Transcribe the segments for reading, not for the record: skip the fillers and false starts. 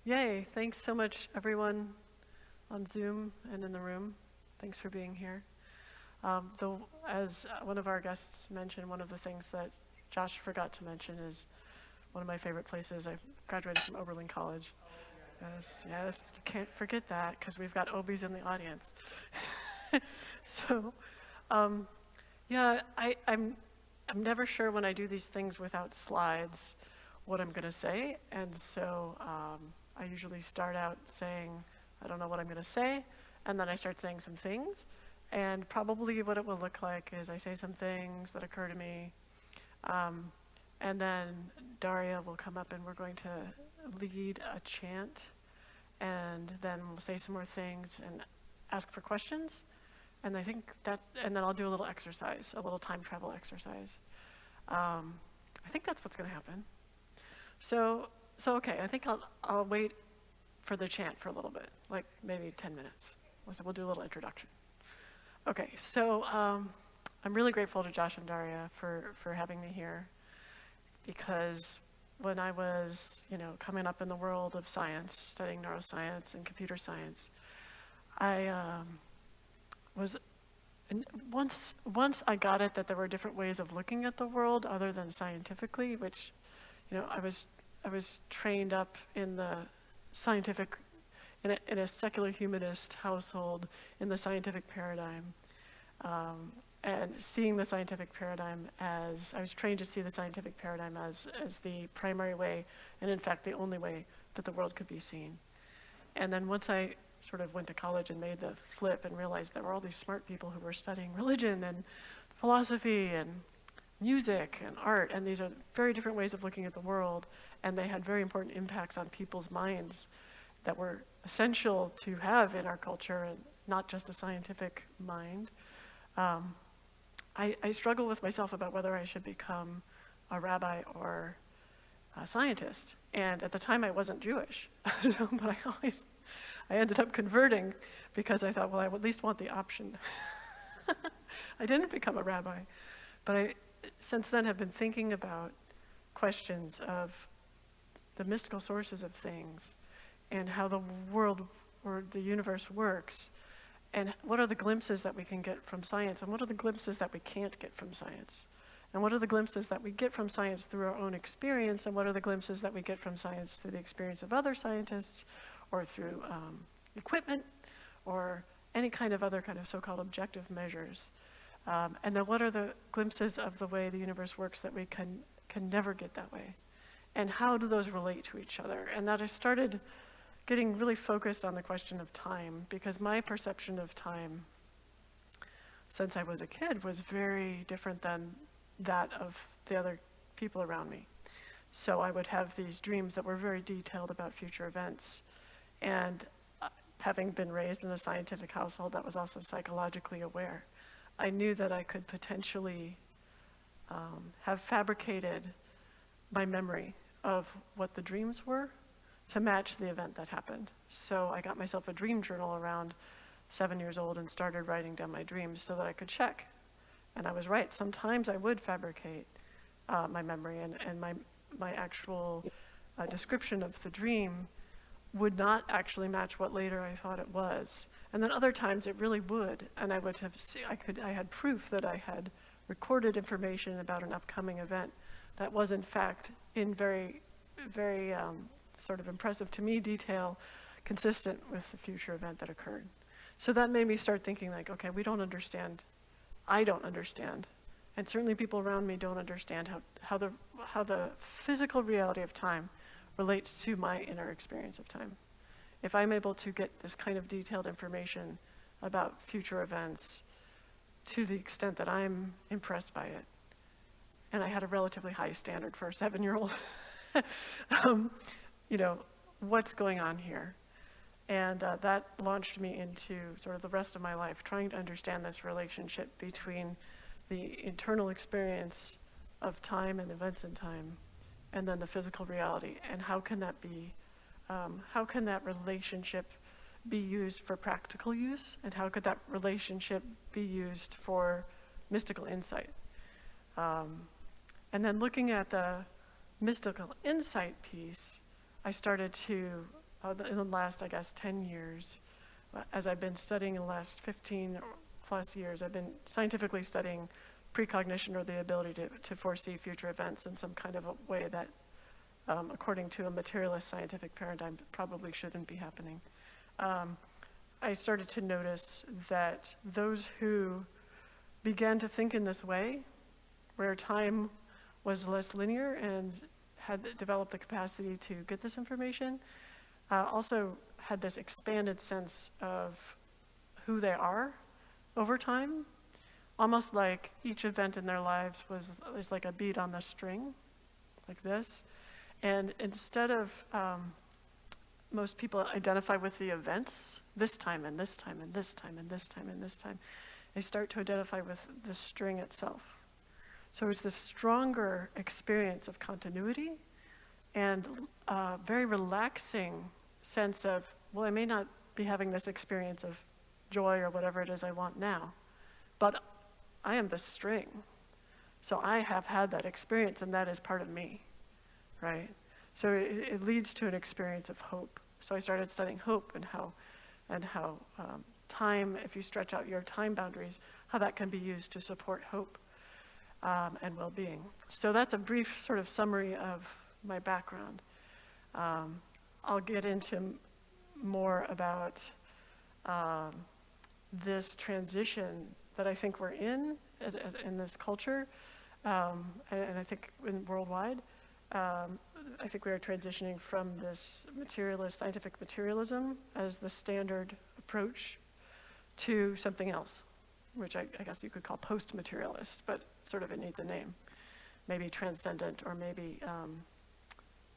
Yay, thanks so much everyone on Zoom and in the room. Thanks for being here. As one of our guests mentioned, one of the things that Josh forgot to mention is one of my favorite places. I graduated from Oberlin College. Yes, you can't forget that because we've got Obies in the audience. So, I'm never sure when I do these things without slides what I'm going to say, and so I usually start out saying, I don't know what I'm going to say, and then I start saying some things, and probably what it will look like is I say some things that occur to me, and then Daria will come up and we're going to lead a chant, and then we'll say some more things and ask for questions, and I think and then I'll do a little exercise, a little time travel exercise. I think that's what's going to happen. So okay, I think I'll wait for the chant for a little bit, like maybe 10 minutes. So we'll do a little introduction. Okay, so I'm really grateful to Josh and Daria for having me here, because when I was, coming up in the world of science, studying neuroscience and computer science, I once I got it that there were different ways of looking at the world other than scientifically, which, I was trained up in the scientific, in a secular humanist household, in the scientific paradigm, and seeing the scientific paradigm I was trained to see the scientific paradigm as the primary way, and in fact the only way that the world could be seen. And then once I sort of went to college and made the flip and realized there were all these smart people who were studying religion and philosophy and music and art, and these are very different ways of looking at the world, and they had very important impacts on people's minds that were essential to have in our culture, and not just a scientific mind. I struggle with myself about whether I should become a rabbi or a scientist, and at the time I wasn't Jewish, but I ended up converting because I thought, well, I at least want the option. I didn't become a rabbi, but I since then have been thinking about questions of the mystical sources of things and how the world or the universe works, and what are the glimpses that we can get from science, and what are the glimpses that we can't get from science, and what are the glimpses that we get from science through our own experience, and what are the glimpses that we get from science through the experience of other scientists, or through equipment, or any kind of other kind of so-called objective measures. And then what are the glimpses of the way the universe works that we can never get that way? And how do those relate to each other? And that I started getting really focused on the question of time, because my perception of time since I was a kid was very different than that of the other people around me. So I would have these dreams that were very detailed about future events. And having been raised in a scientific household that was also psychologically aware, I knew that I could potentially have fabricated my memory of what the dreams were to match the event that happened. So I got myself a dream journal around 7 years old and started writing down my dreams so that I could check. And I was right. Sometimes I would fabricate my memory, and my actual description of the dream would not actually match what later I thought it was. And then other times it really would, and I would have I had proof that I had recorded information about an upcoming event that was in fact in very, very sort of impressive to me detail, consistent with the future event that occurred. So that made me start thinking like, okay, we don't understand, I don't understand, and certainly people around me don't understand how the physical reality of time relates to my inner experience of time. If I'm able to get this kind of detailed information about future events to the extent that I'm impressed by it, and I had a relatively high standard for a 7-year-old, what's going on here? And that launched me into sort of the rest of my life, trying to understand this relationship between the internal experience of time and events in time, and then the physical reality, and how can that relationship be used for practical use, and how could that relationship be used for mystical insight? And then looking at the mystical insight piece, I started to in the last, I guess, 10 years, as I've been studying in the last 15 plus years, I've been scientifically studying precognition, or the ability to foresee future events in some kind of a way that, according to a materialist scientific paradigm, probably shouldn't be happening. I started to notice that those who began to think in this way, where time was less linear and had developed the capacity to get this information, also had this expanded sense of who they are over time, almost like each event in their lives is like a beat on the string, like this. And instead of most people identify with the events, this time and this time and this time and this time and this time, they start to identify with the string itself. So it's this stronger experience of continuity and a very relaxing sense of, well, I may not be having this experience of joy or whatever it is I want now, but I am the string. So I have had that experience, and that is part of me, right? So it leads to an experience of hope. So I started studying hope and how time, if you stretch out your time boundaries, how that can be used to support hope and well-being. So that's a brief sort of summary of my background. I'll get into more about this transition that I think we're in this culture, and I think worldwide. I think we are transitioning from this materialist, scientific materialism as the standard approach to something else, which I guess you could call post-materialist, but sort of it needs a name. Maybe transcendent, or maybe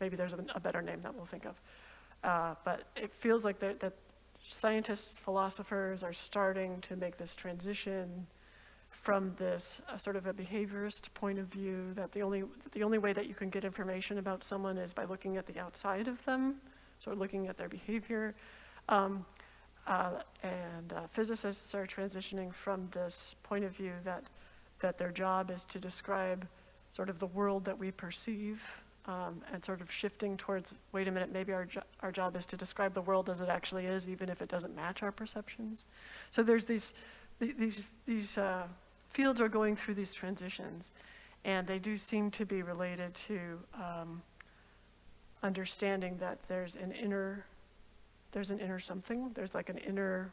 there's a better name that we'll think of. But it feels like that scientists, philosophers are starting to make this transition from this sort of a behaviorist point of view, that the only way that you can get information about someone is by looking at the outside of them, so looking at their behavior. And physicists are transitioning from this point of view that their job is to describe sort of the world that we perceive, and sort of shifting towards, wait a minute, maybe our job is to describe the world as it actually is, even if it doesn't match our perceptions. So there's these fields are going through these transitions, and they do seem to be related to understanding that there's an inner something. There's like an inner,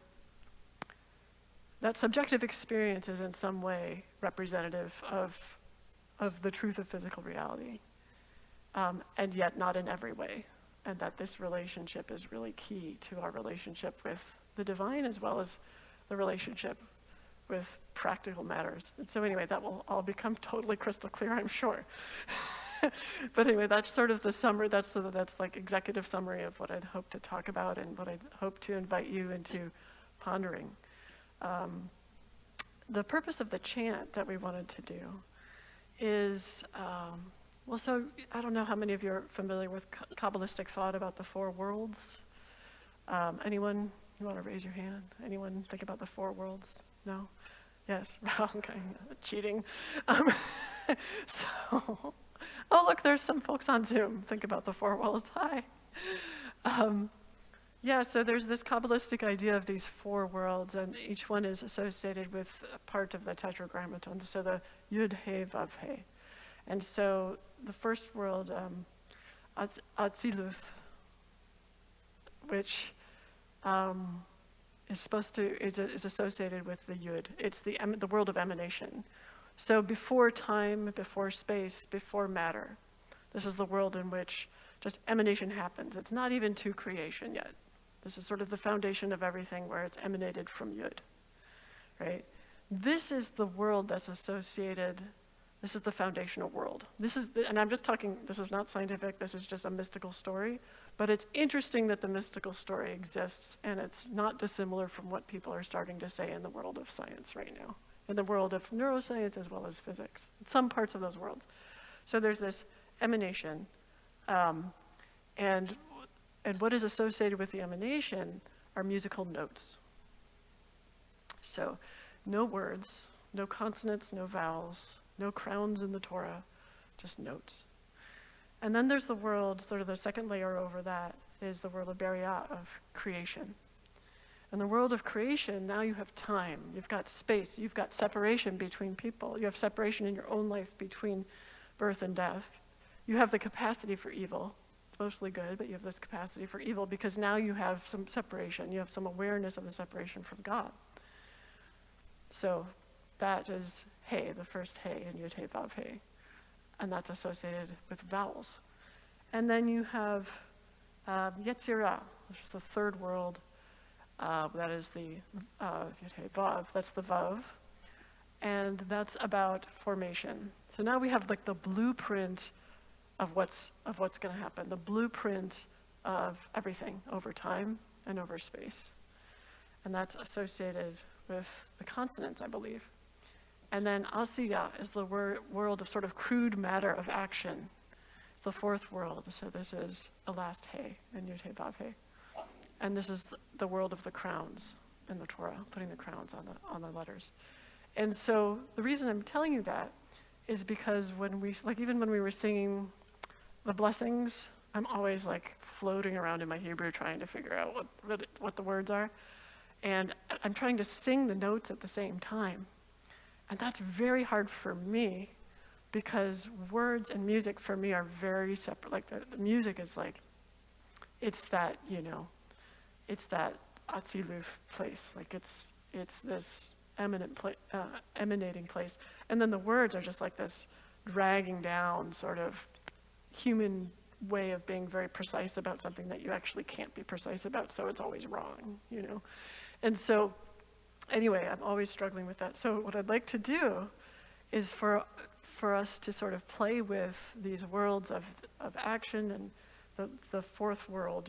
that subjective experience is in some way representative of the truth of physical reality, and yet not in every way. And that this relationship is really key to our relationship with the divine, as well as the relationship with practical matters. And so anyway, that will all become totally crystal clear, I'm sure. But anyway, that's sort of the summary, that's like executive summary of what I'd hope to talk about and what I'd hope to invite you into pondering. The purpose of the chant that we wanted to do is, well, so I don't know how many of you are familiar with Kabbalistic thought about the four worlds. Anyone, you want to raise your hand? Anyone think about the four worlds? No? Yes, okay, cheating. So, oh look, there's some folks on Zoom. Think about the four worlds, hi. Yeah, so there's this Kabbalistic idea of these four worlds, and each one is associated with a part of the tetragrammaton, so the Yud, He, Vav, He. And so the first world, Atziluth, which is associated with the Yud. It's the world of emanation. So before time, before space, before matter, this is the world in which just emanation happens. It's not even to creation yet. This is sort of the foundation of everything, where it's emanated from Yud, right? This is the world that's associated. This is the foundational world. And I'm just talking, this is not scientific, this is just a mystical story, but it's interesting that the mystical story exists, and it's not dissimilar from what people are starting to say in the world of science right now, in the world of neuroscience as well as physics, some parts of those worlds. So there's this emanation, and what is associated with the emanation are musical notes. So no words, no consonants, no vowels, no crowns in the Torah, just notes. And then there's the world, sort of the second layer over that, is the world of Beriah, of creation. In the world of creation, now you have time, you've got space, you've got separation between people, you have separation in your own life between birth and death. You have the capacity for evil. It's mostly good, but you have this capacity for evil because now you have some separation, you have some awareness of the separation from God. So that is Hey, the first Hey in Yud Hey Vav Hey, and that's associated with vowels. And then you have Yetzirah, which is the third world. That is the Yud Hey Vav, that's the Vav, and that's about formation. So now we have like the blueprint of what's going to happen, the blueprint of everything over time and over space. And that's associated with the consonants, I believe. And then Asiya is the world of sort of crude matter of action. It's the fourth world, so this is the last Hey in Yud Hey Vav Hey. And this is the world of the crowns in the Torah, putting the crowns on the letters. And so the reason I'm telling you that is because even when we were singing the blessings, I'm always like floating around in my Hebrew trying to figure out what the words are. And I'm trying to sing the notes at the same time. And that's very hard for me because words and music for me are very separate. Like the music is like, it's that, it's that Atzilut place. Like it's this emanating place. And then the words are just like this dragging down sort of human way of being very precise about something that you actually can't be precise about, so it's always wrong, And so, anyway, I'm always struggling with that. So what I'd like to do is for us to sort of play with these worlds of action and the fourth world,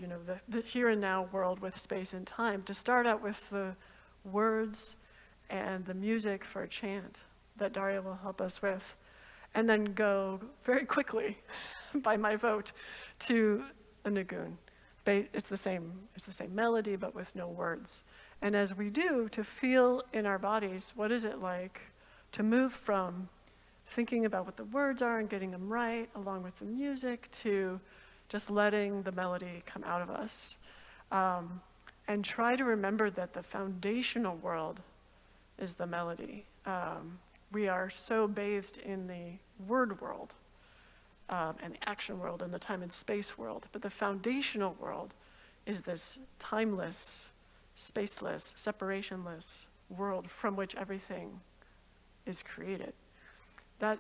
the here and now world with space and time, to start out with the words and the music for a chant that Daria will help us with, and then go very quickly, by my vote, to a nigun. It's the same melody, but with no words. And as we do, to feel in our bodies, what is it like to move from thinking about what the words are and getting them right, along with the music, to just letting the melody come out of us. And try to remember that the foundational world is the melody. We are so bathed in the word world, and the action world and the time and space world. But the foundational world is this timeless, spaceless, separationless world from which everything is created. That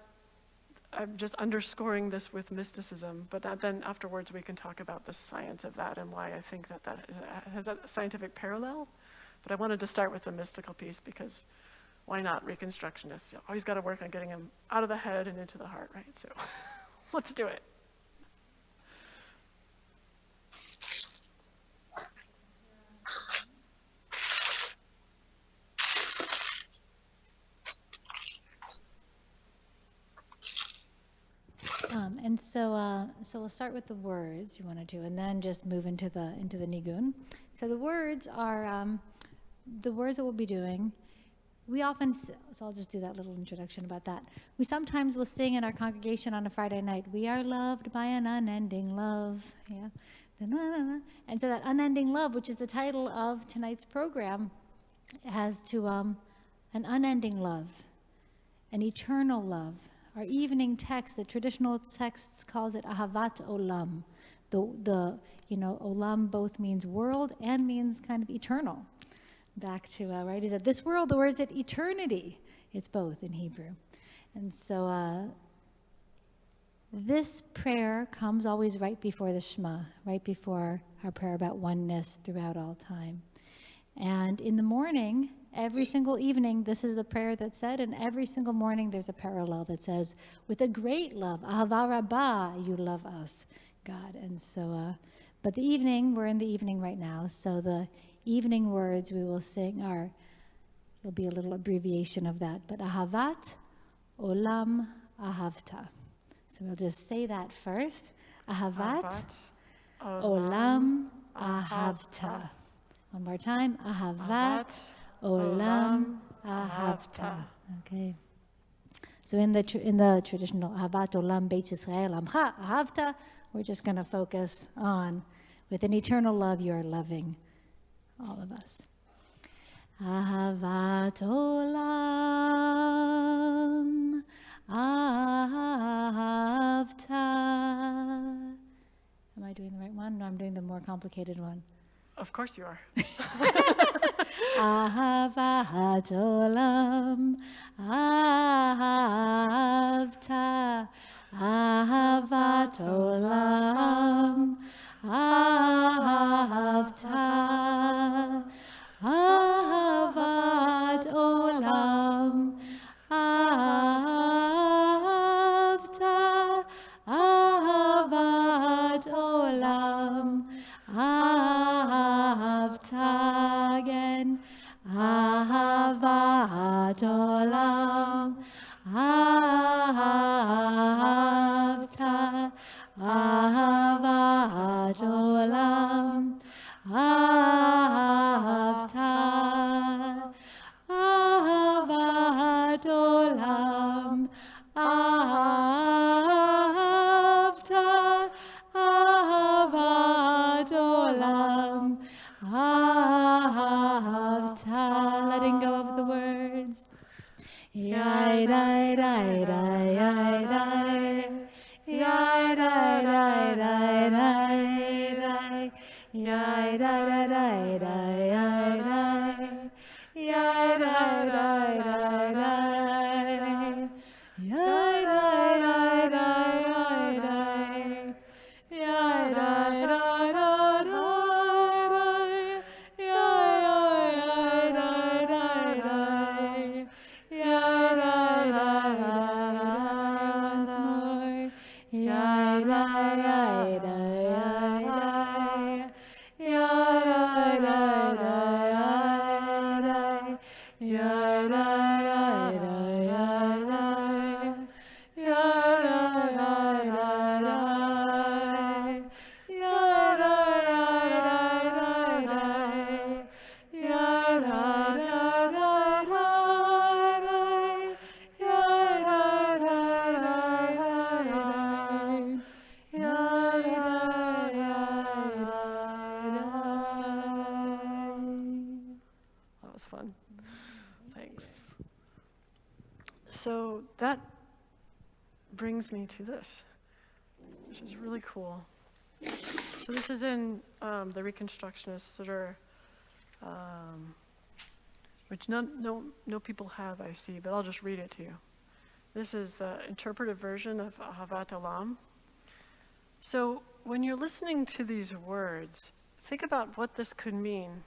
I'm just underscoring this with mysticism, but then afterwards we can talk about the science of that and why I think that has a scientific parallel. But I wanted to start with the mystical piece because why not? Reconstructionists, you always got to work on getting them out of the head and into the heart, right? So let's do it. And so we'll start with the words you want to do, and then just move into the nigun. So the words are the words that we'll be doing. We often, so I'll just do that little introduction about that. We sometimes will sing in our congregation on a Friday night, "We are loved by an unending love." Yeah, and so that unending love, which is the title of tonight's program, has to an unending love, an eternal love. Our evening text, the traditional text calls it Ahavat Olam. Olam both means world and means kind of eternal. Back to, right, is it this world or is it eternity? It's both in Hebrew. And so this prayer comes always right before the Shema, right before our prayer about oneness throughout all time. And in the morning, every single evening, this is the prayer that's said, and every single morning there's a parallel that says, with a great love, Ahava Rabbah, you love us, God. And so, but the evening, we're in the evening right now, so the evening words we will sing are, there'll be a little abbreviation of that, but Ahavat Olam Ahavta. So we'll just say that first. Ahavat Olam Ahavta. One more time. Ahavat Olam Ahavta. Okay. So in the traditional Ahavat Olam Beit Yisrael Amcha Ahavta, we're just going to focus on With an eternal love, you are loving all of us. Ahavat olam ahavta. Am I doing the right one? No, I'm doing the more complicated one. Of course you are. Ahavat olam ahavta. Ahavat olam ahavta. Ahavat olam ahavta. Ahavat olam ahavta. Again. Ahavat olam ahavta. Ahavat olam ahavta. Ahavat olam ahavta. Ahavat olam ahavta. Letting go of the words. Yai dai dai dai dai dai. Yai dai dai dai dai dai. Yai dai dai dai dai dai. Yai dai dai dai dai. Yai dai dai dai dai. Yai dai dai dai dai. Yai dai dai dai. Yai dai dai dai. Once more. Yai dai dai dai dai. Yai dai dai dai dai. Yai dai dai dai dai. Yai dai dai dai dai. Yai dai dai dai dai. Yai dai dai dai dai. Yai dai dai dai dai. Yai dai dai dai. That was fun. Thanks. So that brings me to this, which is really cool. So this is in the Reconstructionists that are, which no people have, I see, but I'll just read it to you. This is the interpretive version of Ahavat Olam. So when you're listening to these words, think about what this could mean.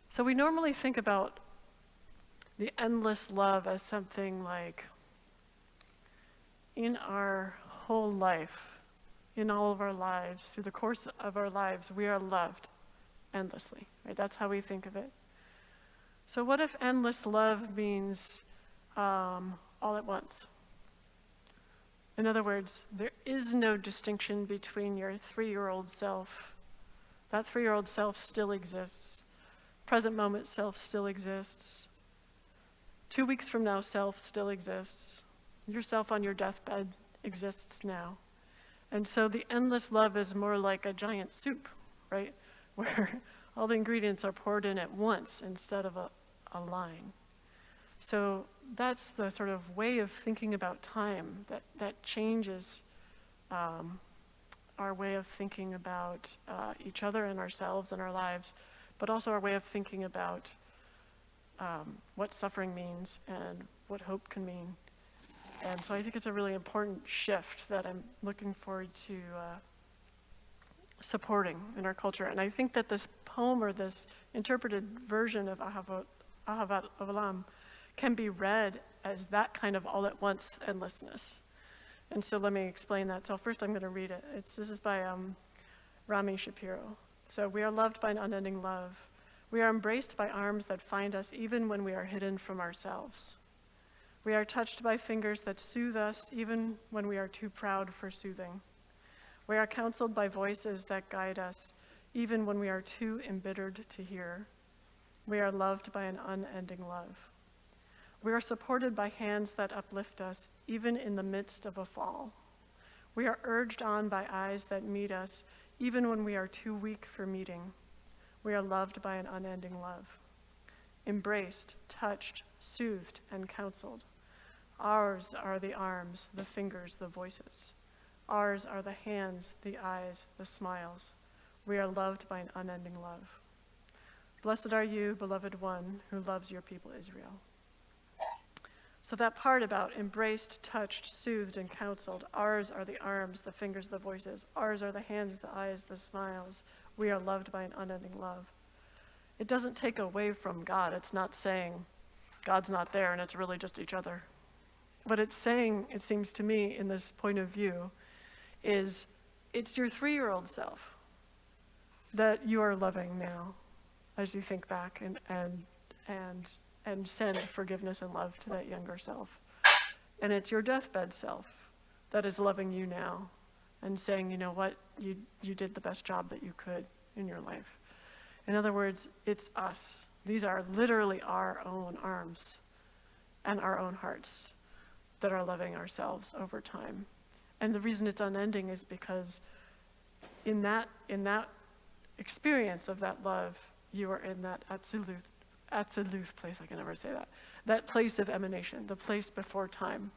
So we normally think about the endless love as something like, in our whole life, in all of our lives, through the course of our lives, we are loved endlessly, right? That's how we think of it. So what if endless love means all at once? In other words, there is no distinction between your 3-year-old self. That 3-year-old self still exists. Present moment self still exists. 2 weeks from now, self still exists. Yourself on your deathbed exists now. And so the endless love is more like a giant soup, right? Where all the ingredients are poured in at once instead of a line. So that's the sort of way of thinking about time that changes our way of thinking about each other and ourselves and our lives, but also our way of thinking about what suffering means and what hope can mean. And so I think it's a really important shift that I'm looking forward to supporting in our culture. And I think that this poem or this interpreted version of Ahavat Olam can be read as that kind of all-at-once endlessness. And so let me explain that. So first I'm going to read it. This is by Rami Shapiro. So we are loved by an unending love. We are embraced by arms that find us even when we are hidden from ourselves. We are touched by fingers that soothe us even when we are too proud for soothing. We are counseled by voices that guide us even when we are too embittered to hear. We are loved by an unending love. We are supported by hands that uplift us even in the midst of a fall. We are urged on by eyes that meet us Even when we are too weak for meeting, we are loved by an unending love. Embraced, touched, soothed, and counseled. Ours are the arms, the fingers, the voices. Ours are the hands, the eyes, the smiles. We are loved by an unending love. Blessed are you, beloved one, who loves your people Israel. So that part about embraced, touched, soothed, and counseled, ours are the arms, the fingers, the voices. Ours are the hands, the eyes, the smiles. We are loved by an unending love. It doesn't take away from God. It's not saying God's not there and it's really just each other. What it's saying, it seems to me, in this point of view, is it's your 3-year-old self that you are loving now as you think back and send forgiveness and love to that younger self. And it's your deathbed self that is loving you now and saying, you know what, you did the best job that you could in your life. In other words, it's us. These are literally our own arms and our own hearts that are loving ourselves over time. And the reason it's unending is because in that experience of that love, you are in that absolute place, I can never say that place of emanation, the place before time.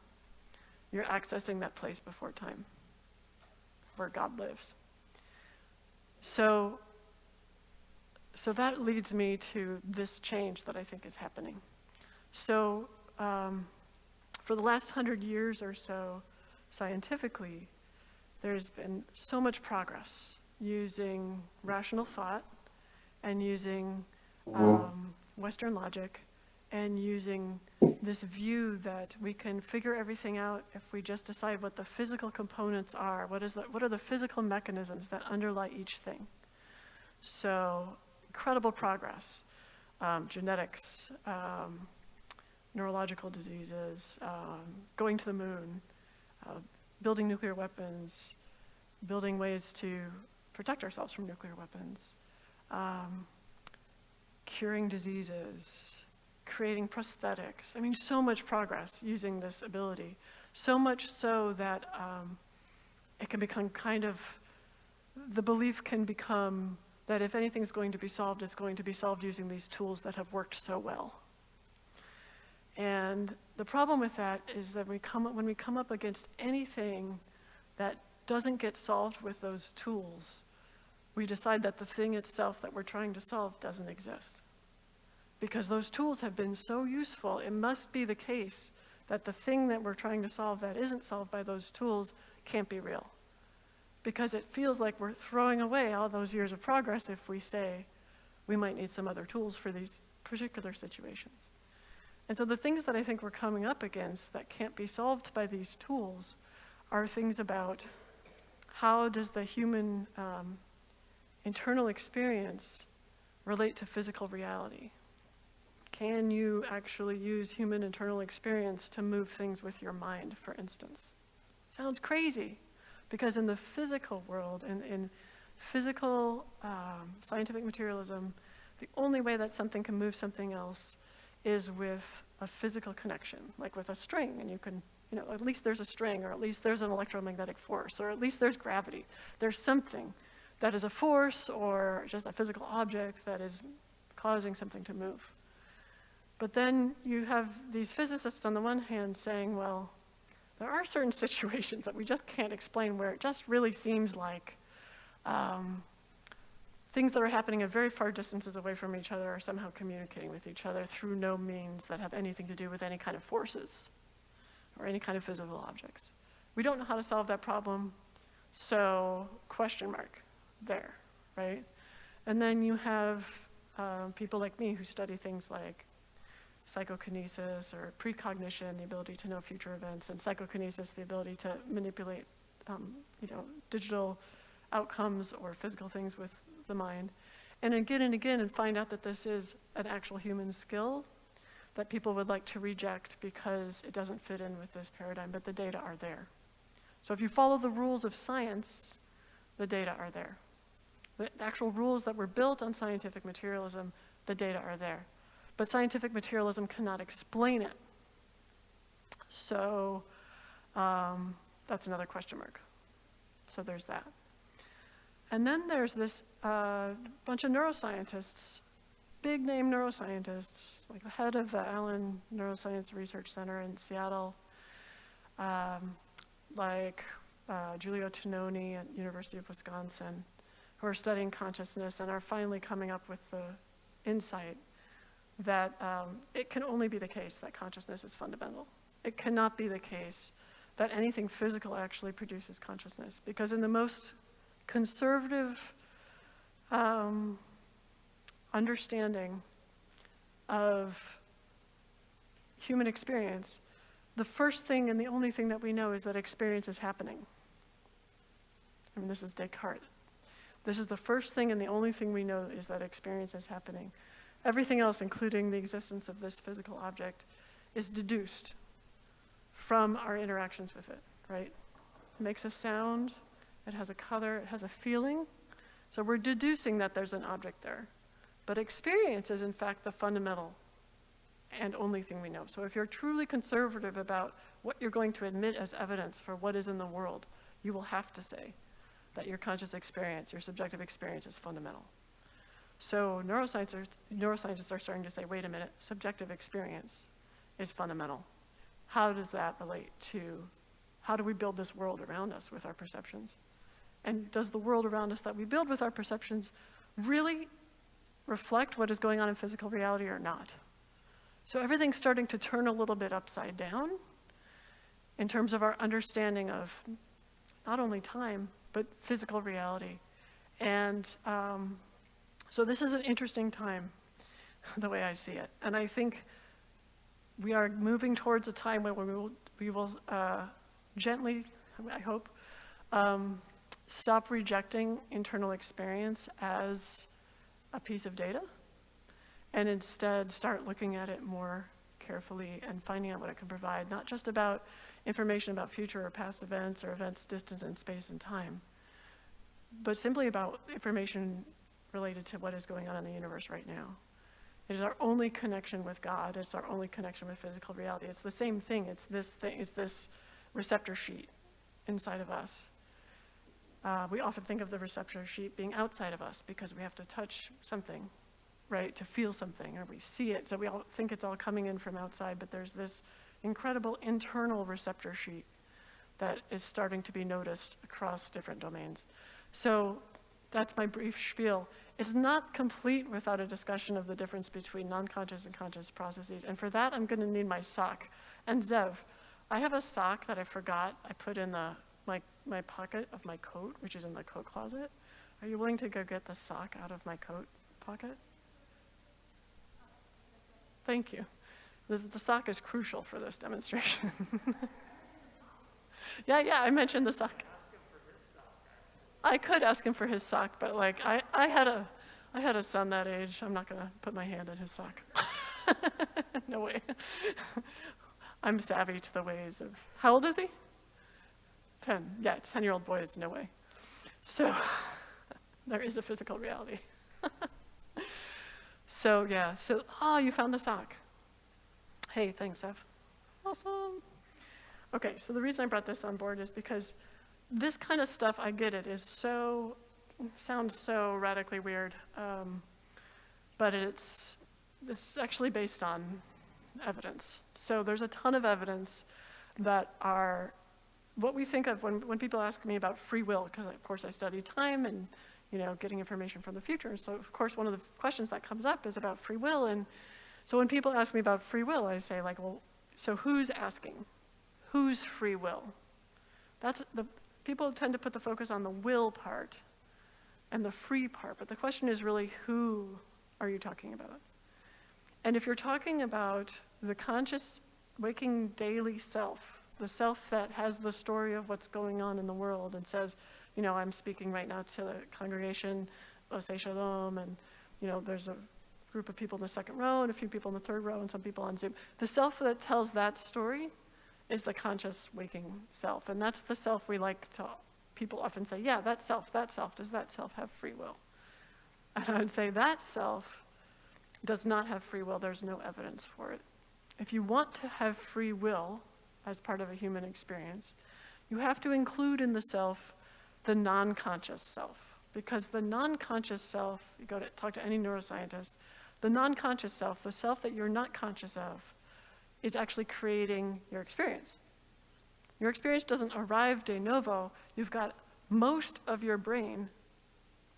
You're accessing that place before time, where God lives. So that leads me to this change that I think is happening. So for the last 100 years or so, scientifically, there's been so much progress using rational thought and using Western logic and using this view that we can figure everything out if we just decide what the physical components are. What are the physical mechanisms that underlie each thing? So incredible progress. Genetics, neurological diseases, going to the moon, building nuclear weapons, building ways to protect ourselves from nuclear weapons, curing diseases, creating prosthetics. I mean, so much progress using this ability. So much so that it can become the belief can become that if anything's going to be solved, it's going to be solved using these tools that have worked so well. And the problem with that is that when we come up against anything that doesn't get solved with those tools, we decide that the thing itself that we're trying to solve doesn't exist. Because those tools have been so useful, it must be the case that the thing that we're trying to solve that isn't solved by those tools can't be real. Because it feels like we're throwing away all those years of progress if we say we might need some other tools for these particular situations. And so the things that I think we're coming up against that can't be solved by these tools are things about how does the human internal experience relate to physical reality? Can you actually use human internal experience to move things with your mind, for instance? Sounds crazy, because in the physical world, in physical scientific materialism, the only way that something can move something else is with a physical connection, like with a string, and you can, at least there's a string, or at least there's an electromagnetic force, or at least there's gravity. There's something that is a force or just a physical object that is causing something to move. But then you have these physicists on the one hand saying, well, there are certain situations that we just can't explain where it just really seems like things that are happening at very far distances away from each other are somehow communicating with each other through no means that have anything to do with any kind of forces or any kind of physical objects. We don't know how to solve that problem, so question mark there, right? And then you have people like me who study things like psychokinesis or precognition, the ability to know future events, and psychokinesis, the ability to manipulate digital outcomes or physical things with the mind. And again, and find out that this is an actual human skill that people would like to reject because it doesn't fit in with this paradigm, but the data are there. So if you follow the rules of science, the data are there. The actual rules that were built on scientific materialism, the data are there. But scientific materialism cannot explain it. So that's another question mark. So there's that. And then there's this bunch of neuroscientists, big name neuroscientists, like the head of the Allen Neuroscience Research Center in Seattle, like Giulio Tononi at University of Wisconsin, who are studying consciousness and are finally coming up with the insight that it can only be the case that consciousness is fundamental. It cannot be the case that anything physical actually produces consciousness, because in the most conservative understanding of human experience, the first thing and the only thing that we know is that experience is happening. I mean, this is Descartes. This is the first thing and the only thing we know is that experience is happening. Everything else, including the existence of this physical object, is deduced from our interactions with it, right? It makes a sound, it has a color, it has a feeling. So we're deducing that there's an object there. But experience is in fact the fundamental and only thing we know. So if you're truly conservative about what you're going to admit as evidence for what is in the world, you will have to say that your conscious experience, your subjective experience is fundamental. So neuroscientists are starting to say, wait a minute, subjective experience is fundamental. How does that relate to, how do we build this world around us with our perceptions? And does the world around us that we build with our perceptions really reflect what is going on in physical reality or not? So everything's starting to turn a little bit upside down in terms of our understanding of not only time, but physical reality. And so this is an interesting time, the way I see it. And I think we are moving towards a time where we will gently, I hope, stop rejecting internal experience as a piece of data, and instead start looking at it more carefully and finding out what it can provide, not just about information about future or past events or events distant in space and time, but simply about information related to what is going on in the universe right now. It is our only connection with God. It's our only connection with physical reality. It's the same thing. It's this receptor sheet inside of us. We often think of the receptor sheet being outside of us because we have to touch something, right, to feel something, or we see it. So we all think it's all coming in from outside, but there's this incredible internal receptor sheet that is starting to be noticed across different domains. So that's my brief spiel. It's not complete without a discussion of the difference between non-conscious and conscious processes. And for that, I'm going to need my sock. And Zev, I have a sock that I forgot I put in my pocket of my coat, which is in the coat closet. Are you willing to go get the sock out of my coat pocket? Thank you. The sock is crucial for this demonstration. Yeah, I mentioned the sock. I could ask him for his sock, but like I had a son that age. I'm not gonna put my hand in his sock. No way. I'm savvy to the ways of, how old is he? 10. Yeah, 10-year-old boys, no way. So there is a physical reality. So you found the sock. Hey, thanks, Ev. Awesome. Okay, so the reason I brought this on board is because this kind of stuff, I get it, sounds so radically weird, but it's actually based on evidence. So there's a ton of evidence that are what we think of when people ask me about free will, because of course I study time and getting information from the future. So of course one of the questions that comes up is about free will. And so when people ask me about free will, I say like, well, so who's asking? Whose free will? People tend to put the focus on the will part and the free part, but the question is really, who are you talking about? And if you're talking about the conscious, waking daily self, the self that has the story of what's going on in the world and says, I'm speaking right now to the congregation, Osei Shalom, and there's a group of people in the second row and a few people in the third row and some people on Zoom. The self that tells that story is the conscious waking self. And that's the self people often say, yeah, that self, does that self have free will? And I would say that self does not have free will. There's no evidence for it. If you want to have free will as part of a human experience, you have to include in the self the non-conscious self, because the non-conscious self, you go to talk to any neuroscientist, the non-conscious self, the self that you're not conscious of, is actually creating your experience. Your experience doesn't arrive de novo. You've got most of your brain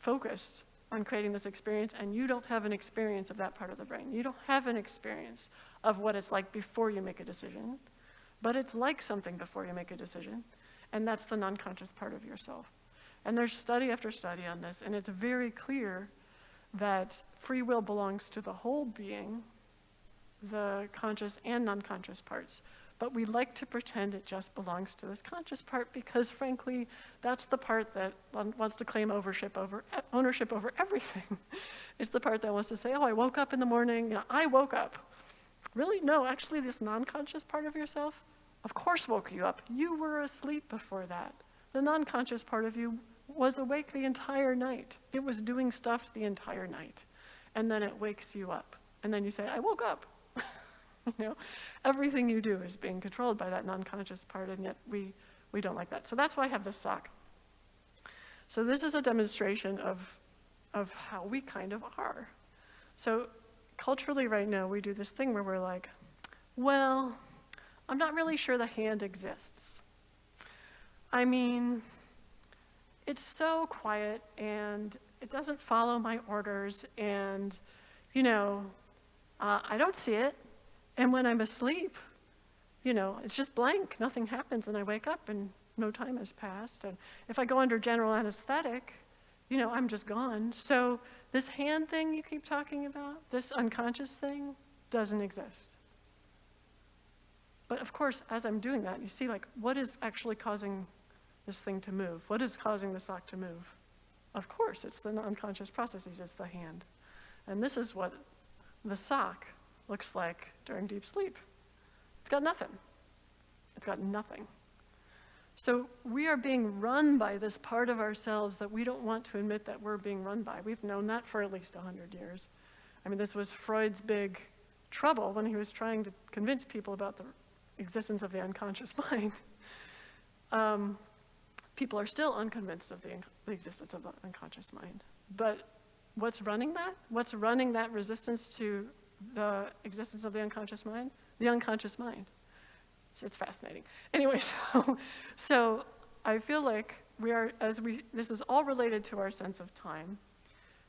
focused on creating this experience, and you don't have an experience of that part of the brain. You don't have an experience of what it's like before you make a decision, but it's like something before you make a decision, and that's the non-conscious part of yourself. And there's study after study on this, and it's very clear that free will belongs to the whole being, the conscious and non-conscious parts. But we like to pretend it just belongs to this conscious part because, frankly, that's the part that wants to claim ownership over everything. It's the part that wants to say, oh, I woke up in the morning, I woke up. Really? No, actually, this non-conscious part of yourself, of course, woke you up. You were asleep before that. The non-conscious part of you was awake the entire night. It was doing stuff the entire night. And then it wakes you up. And then you say, I woke up. Everything you do is being controlled by that non-conscious part, and yet we don't like that. So that's why I have this sock. So this is a demonstration of how we kind of are. So culturally right now, we do this thing where we're like, well, I'm not really sure the hand exists. I mean, it's so quiet, and it doesn't follow my orders, and, I don't see it. And when I'm asleep, it's just blank. Nothing happens, and I wake up, and no time has passed. And if I go under general anesthetic, I'm just gone. So this hand thing you keep talking about, this unconscious thing, doesn't exist. But of course, as I'm doing that, you see, what is actually causing this thing to move? What is causing the sock to move? Of course, it's the unconscious processes. It's the hand. And this is what the sock looks like during deep sleep. It's got nothing. It's got nothing. So we are being run by this part of ourselves that we don't want to admit that we're being run by. We've known that for at least 100 years. I mean, this was Freud's big trouble when he was trying to convince people about the existence of the unconscious mind. People are still unconvinced of the existence of the unconscious mind. But what's running that? What's running that resistance to the existence of the unconscious mind? The unconscious mind. It's fascinating. Anyway, so I feel like this is all related to our sense of time,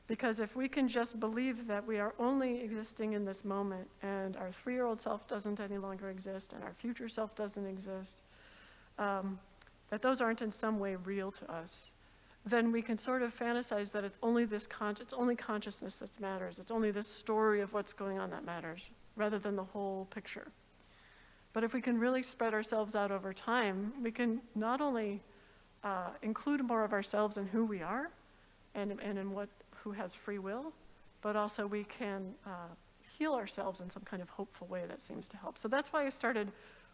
because if we can just believe that we are only existing in this moment and our 3-year-old self doesn't any longer exist and our future self doesn't exist, that those aren't in some way real to us, then we can sort of fantasize that it's only it's only consciousness that matters. It's only this story of what's going on that matters, rather than the whole picture. But if we can really spread ourselves out over time, we can not only include more of ourselves in who we are and in who has free will, but also we can heal ourselves in some kind of hopeful way that seems to help. So that's why I started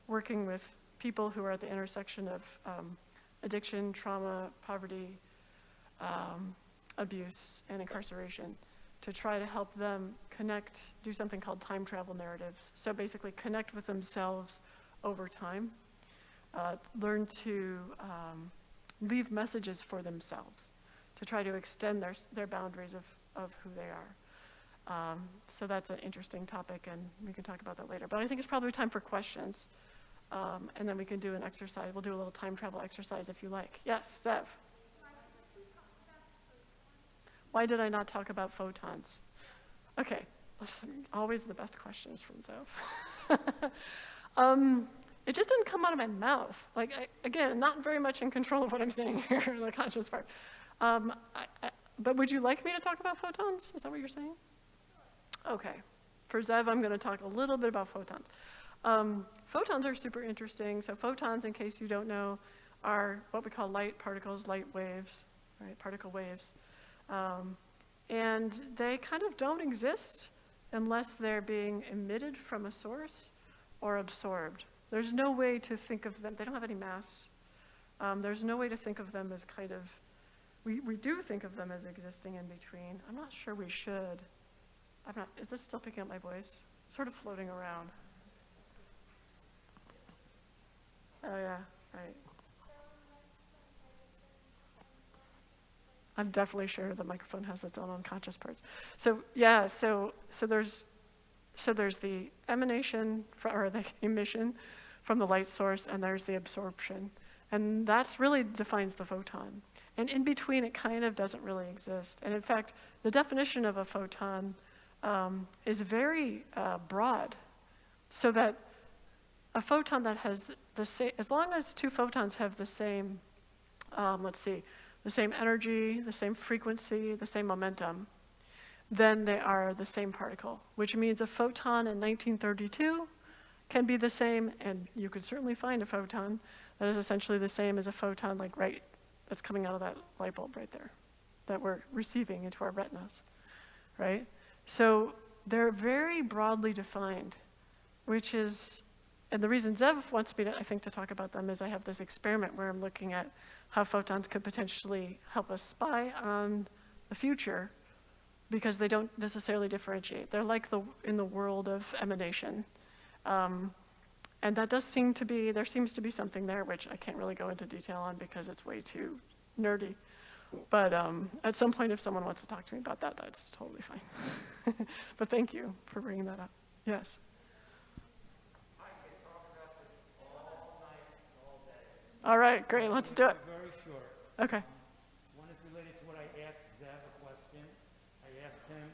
working with people who are at the intersection of addiction, trauma, poverty, abuse, and incarceration, to try to help them do something called time travel narratives. So basically connect with themselves over time, learn to leave messages for themselves, to try to extend their boundaries of who they are. So that's an interesting topic, and we can talk about that later. But I think it's probably time for questions, and then we can do an exercise. We'll do a little time travel exercise if you like. Yes, Zev. Why did I not talk about photons? Okay, always the best questions from Zev. It just didn't come out of my mouth. Again, not very much in control of what I'm saying here, the conscious part. But would you like me to talk about photons? Is that what you're saying? Okay. For Zev, I'm going to talk a little bit about photons. Photons are super interesting. So photons, in case you don't know, are what we call light particles, light waves, right? Particle waves. And they kind of don't exist unless they're being emitted from a source or absorbed. There's no way to think of them. They don't have any mass. There's no way to think of them as kind of, we do think of them as existing in between. I'm not sure we should. Is this still picking up my voice? Sort of floating around. Oh yeah, right. I'm definitely sure the microphone has its own unconscious parts. So yeah, so there's the emanation or the emission from the light source, and there's the absorption, and that's really defines the photon. And in between, it kind of doesn't really exist. And in fact, the definition of a photon is very broad, so that a photon that has the same, as long as two photons have the same, the same energy, the same frequency, the same momentum, then they are the same particle, which means a photon in 1932 can be the same, and you could certainly find a photon that is essentially the same as a photon that's coming out of that light bulb right there, that we're receiving into our retinas, right? So they're very broadly defined, which is, and the reason Zev wants me to, I think, to talk about them is I have this experiment where I'm looking at how photons could potentially help us spy on the future, because they don't necessarily differentiate. They're like in the world of emanation. And that does seem to be, there seems to be something there, which I can't really go into detail on because it's way too nerdy. But at some point, if someone wants to talk to me about that, that's totally fine. But thank you for bringing that up. Yes? I can talk about this all night, all day. All right, great, let's do it. Very short. Okay. One is related to what I asked Zev a question. I asked him.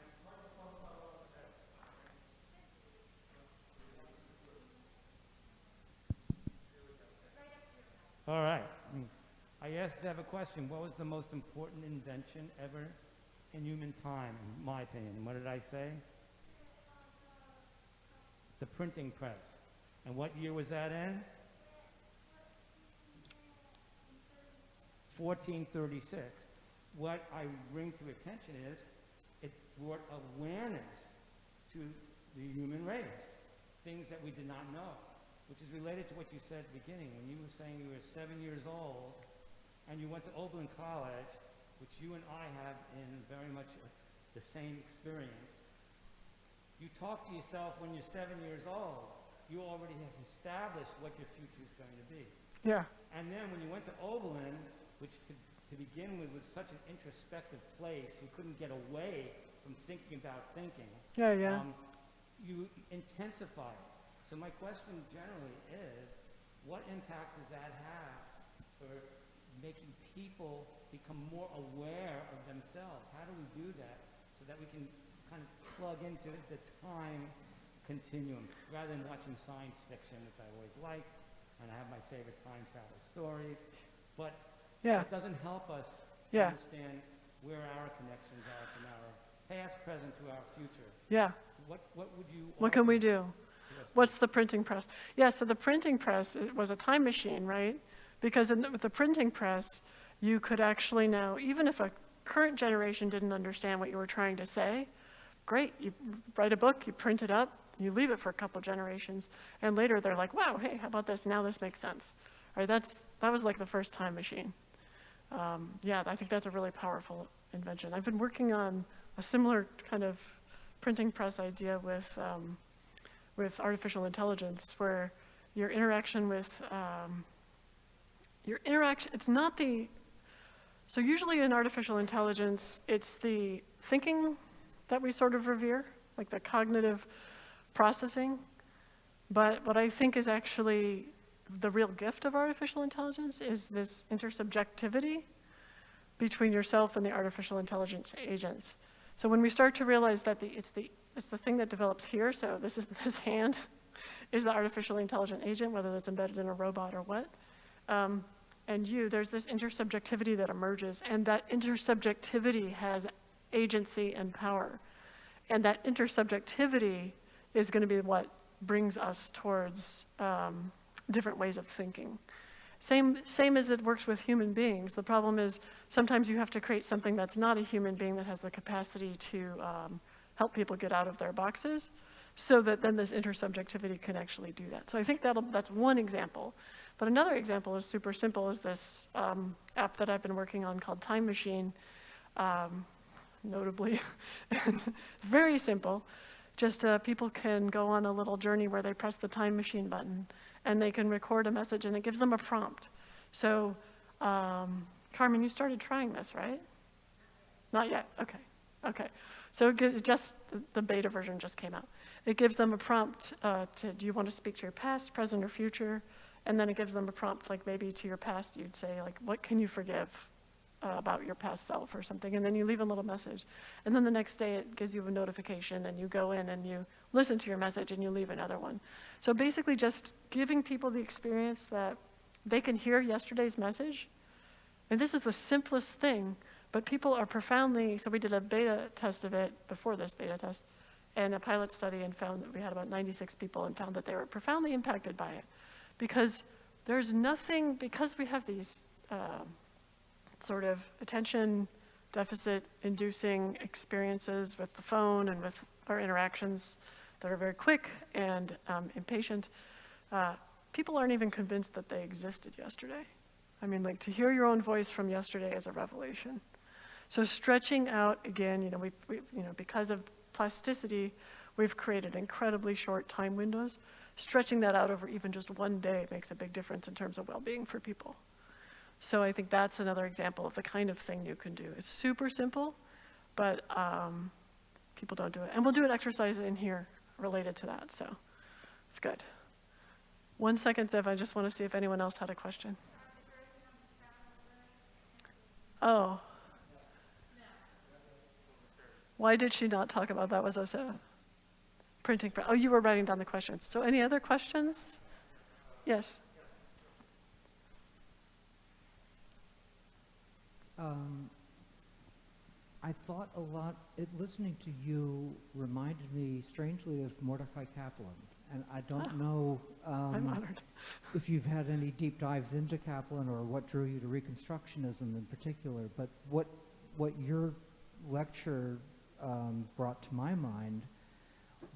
All right. I asked Zev a question. What was the most important invention ever in human time, in my opinion? And what did I say? The printing press. And what year was that in? 1436. What I bring to attention is it brought awareness to the human race, things that we did not know, which is related to what you said at the beginning, when you were saying you were 7 years old and you went to Oberlin College, which you and I have in very much the same experience. You talk to yourself when you're 7 years old. You already have established what your future is going to be. Yeah. And then when you went to Oberlin, which to begin with was such an introspective place, you couldn't get away from thinking about thinking. Yeah, yeah. You intensify it. So my question generally is, what impact does that have for making people become more aware of themselves? How do we do that so that we can kind of plug into the time continuum rather than watching science fiction, which I always liked, and I have my favorite time travel stories, but Yeah. it doesn't help us Yeah. understand where our connections are from our past, present, to our future. Yeah. What would you What can we offer do? to us? What's the printing press? Yeah, so the printing press, it was a time machine, right? Because with the printing press, you could actually now, even if a current generation didn't understand what you were trying to say, great, you write a book, you print it up, you leave it for a couple generations, and later they're like, wow, hey, how about this? Now this makes sense. All right, that was like the first time machine. Yeah, I think that's a really powerful invention. I've been working on a similar kind of printing press idea with artificial intelligence, where your interaction with, it's not so usually in artificial intelligence, it's the thinking that we sort of revere, like the cognitive processing. But what I think is actually the real gift of artificial intelligence is this intersubjectivity between yourself and the artificial intelligence agents. So when we start to realize that it's the thing that develops here, so this hand is the artificial intelligent agent, whether that's embedded in a robot or what, and there's this intersubjectivity that emerges, and that intersubjectivity has agency and power. And that intersubjectivity is going to be what brings us towards different ways of thinking. Same as it works with human beings. The problem is sometimes you have to create something that's not a human being that has the capacity to help people get out of their boxes, so that then this intersubjectivity can actually do that. So I think that's one example. But another example is super simple, is this app that I've been working on called Time Machine, notably. Very simple. Just people can go on a little journey where they press the time machine button and they can record a message, and it gives them a prompt. So, Carmen, you started trying this, right? Not yet, okay, okay. So the beta version just came out. It gives them a prompt do you want to speak to your past, present, or future? And then it gives them a prompt, like maybe to your past, you'd say, like, what can you forgive about your past self or something? And then you leave a little message. And then the next day it gives you a notification and you go in and you listen to your message and you leave another one. So basically just giving people the experience that they can hear yesterday's message. And this is the simplest thing, but people are profoundly, so we did a beta test of it before this beta test, and a pilot study, and found that we had about 96 people and found that they were profoundly impacted by it. Because there's nothing, because we have these sort of attention deficit inducing experiences with the phone and with our interactions that are very quick and impatient, people aren't even convinced that they existed yesterday. I mean, like, to hear your own voice from yesterday is a revelation. So stretching out, again, because of plasticity, we've created incredibly short time windows. Stretching that out over even just one day makes a big difference in terms of well-being for people. So I think that's another example of the kind of thing you can do. It's super simple, but people don't do it. And we'll do an exercise in here related to that, so it's good. 1 second, Zev, I just want to see if anyone else had a question. Oh. Why did she not talk about that? Was us a printing? Oh, you were writing down the questions. So any other questions? Yes. I thought a lot, listening to you reminded me strangely of Mordecai Kaplan. And I don't know I'm honored. if you've had any deep dives into Kaplan or what drew you to Reconstructionism in particular, but what your lecture brought to my mind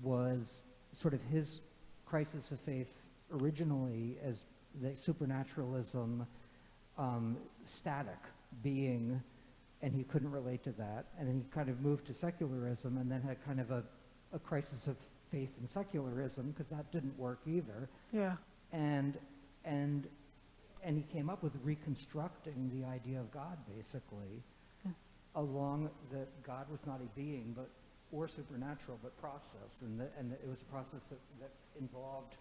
was sort of his crisis of faith originally as the supernaturalism, static being, and he couldn't relate to that. And then he kind of moved to secularism and then had kind of a crisis of faith in secularism, because that didn't work either. Yeah. And he came up with reconstructing the idea of God, basically, along that God was not a being or supernatural, but process, and it was a process that involved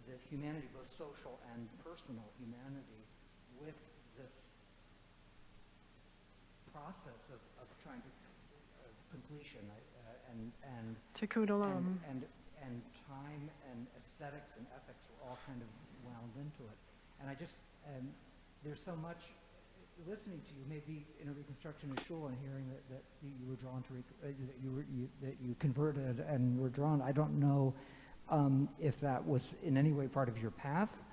the humanity, both social and personal humanity, with this process of trying to completion and Tikkun olam. and time and aesthetics and ethics were all kind of wound into it. And I just there's so much listening to you, maybe in a Reconstructionist shul, and hearing that you were drawn to that you converted and were drawn. I don't know if that was in any way part of your path,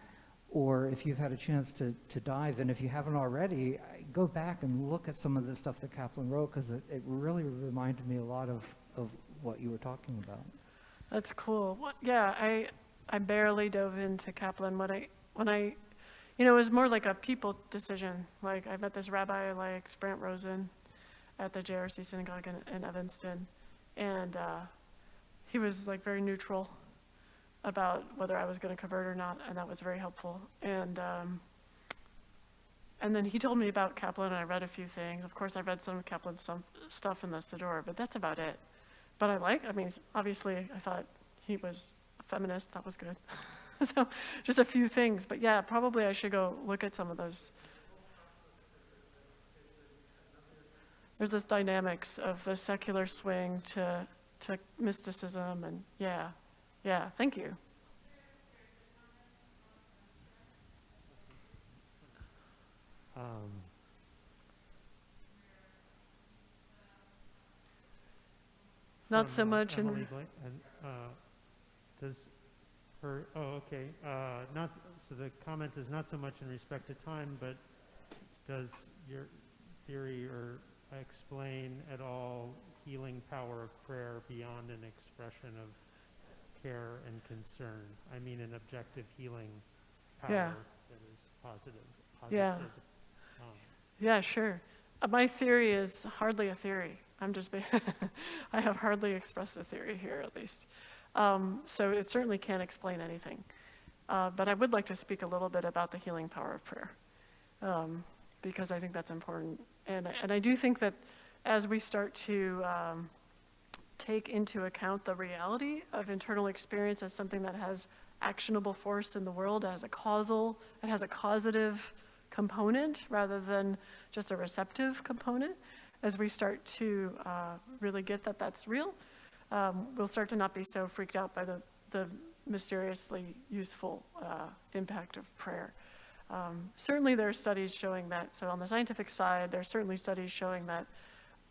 or if you've had a chance to dive, and if you haven't already, go back and look at some of the stuff that Kaplan wrote, because it really reminded me a lot of what you were talking about. That's cool. Yeah, I barely dove into Kaplan when I it was more like a people decision. Like, I met this rabbi, like Brant Rosen, at the JRC synagogue in Evanston, and he was like very neutral about whether I was going to convert or not, and that was very helpful. And then he told me about Kaplan, and I read a few things. Of course, I read some of Kaplan's stuff in the Siddur, but that's about it. But obviously, I thought he was a feminist. That was good. So just a few things. But yeah, probably I should go look at some of those. There's this dynamics of the secular swing to mysticism, and yeah, thank you. Not so much in. Emily Blake, does her? Oh, okay. Not so. The comment is not so much in respect to time, but does your theory or explain at all healing power of prayer beyond an expression of care and concern? I mean, an objective healing power that is positive. Yeah. Yeah, sure. My theory is hardly a theory. I have hardly expressed a theory here, at least. So it certainly can't explain anything. But I would like to speak a little bit about the healing power of prayer, because I think that's important And I do think that as we start to take into account the reality of internal experience as something that has actionable force in the world, it has a causative component rather than just a receptive component, as we start to really get that that's real, we'll start to not be so freaked out by the mysteriously useful impact of prayer. Certainly there are studies showing that, so on the scientific side, there are certainly studies showing that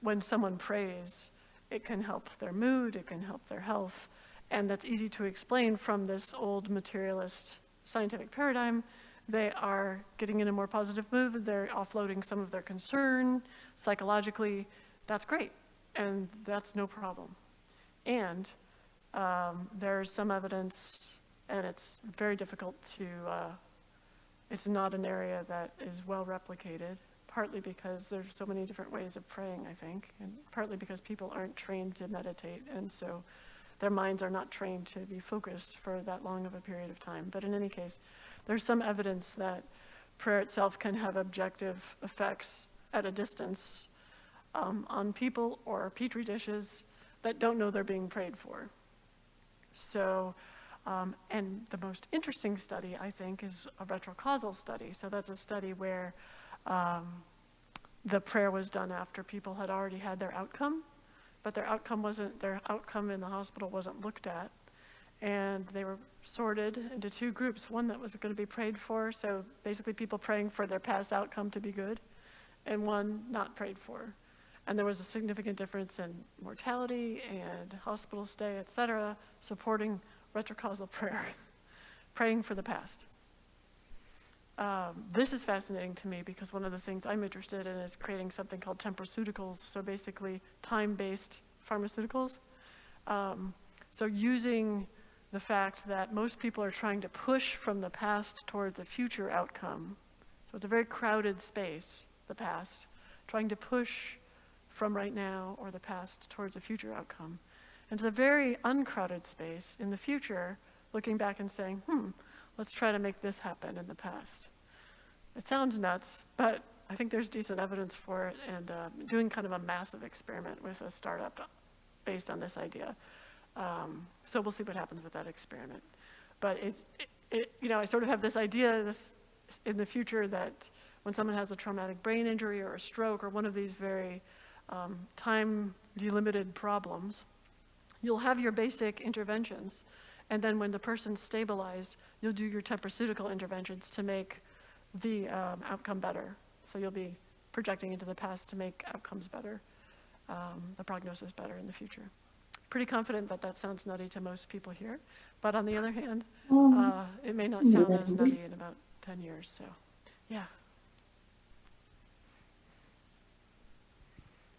when someone prays, it can help their mood, it can help their health, and that's easy to explain from this old materialist scientific paradigm. They are getting in a more positive mood, they're offloading some of their concern psychologically. That's great, and that's no problem. And there's some evidence, and it's very difficult to, it's not an area that is well replicated, partly because there's so many different ways of praying, I think, and partly because people aren't trained to meditate, and so their minds are not trained to be focused for that long of a period of time. But in any case, there's some evidence that prayer itself can have objective effects at a distance on people or petri dishes that don't know they're being prayed for. So, and the most interesting study, I think, is a retrocausal study. So that's a study where the prayer was done after people had already had their outcome, but their outcome in the hospital wasn't looked at. And they were sorted into two groups, one that was going to be prayed for, so basically people praying for their past outcome to be good, and one not prayed for. And there was a significant difference in mortality and hospital stay, et cetera, supporting retrocausal prayer, praying for the past. This is fascinating to me because one of the things I'm interested in is creating something called tempraceuticals, so basically time-based pharmaceuticals. So using the fact that most people are trying to push from the past towards a future outcome. So it's a very crowded space, the past, trying to push from right now or the past towards a future outcome. And it's a very uncrowded space in the future, looking back and saying, let's try to make this happen in the past. It sounds nuts, but I think there's decent evidence for it, and doing kind of a massive experiment with a startup based on this idea. So we'll see what happens with that experiment. But I sort of have this idea in the future that when someone has a traumatic brain injury or a stroke or one of these very time-delimited problems, you'll have your basic interventions, and then when the person's stabilized, you'll do your tempraceutical interventions to make the outcome better. So you'll be projecting into the past to make outcomes better, the prognosis better in the future. Pretty confident that that sounds nutty to most people here, but on the other hand, it may not sound as nutty in about 10 years, so yeah.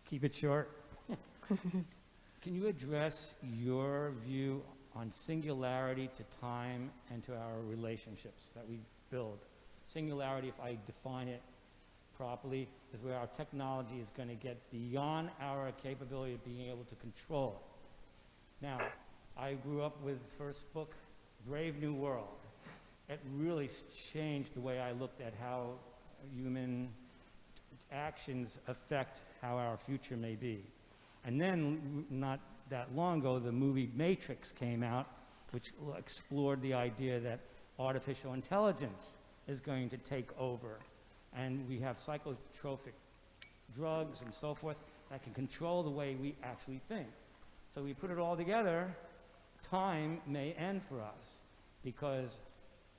Keep it short. Can you address your view on singularity to time and to our relationships that we build? Singularity, if I define it properly, is where our technology is going to get beyond our capability of being able to control it. Now, I grew up with the first book, Brave New World. It really changed the way I looked at how human actions affect how our future may be. And then, not that long ago, the movie Matrix came out, which explored the idea that artificial intelligence is going to take over. And we have psychotropic drugs and so forth that can control the way we actually think. So we put it all together, time may end for us because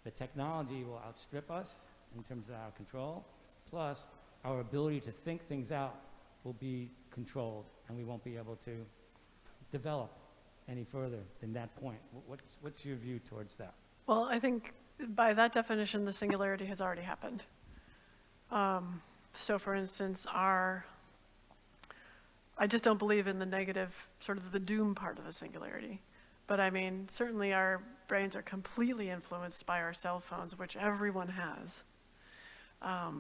the technology will outstrip us in terms of our control, plus our ability to think things out will be controlled, and we won't be able to develop any further than that point. What's your view towards that? Well, I think by that definition, the singularity has already happened. So for instance, I just don't believe in the negative, sort of the doom part of a singularity. But I mean, certainly our brains are completely influenced by our cell phones, which everyone has.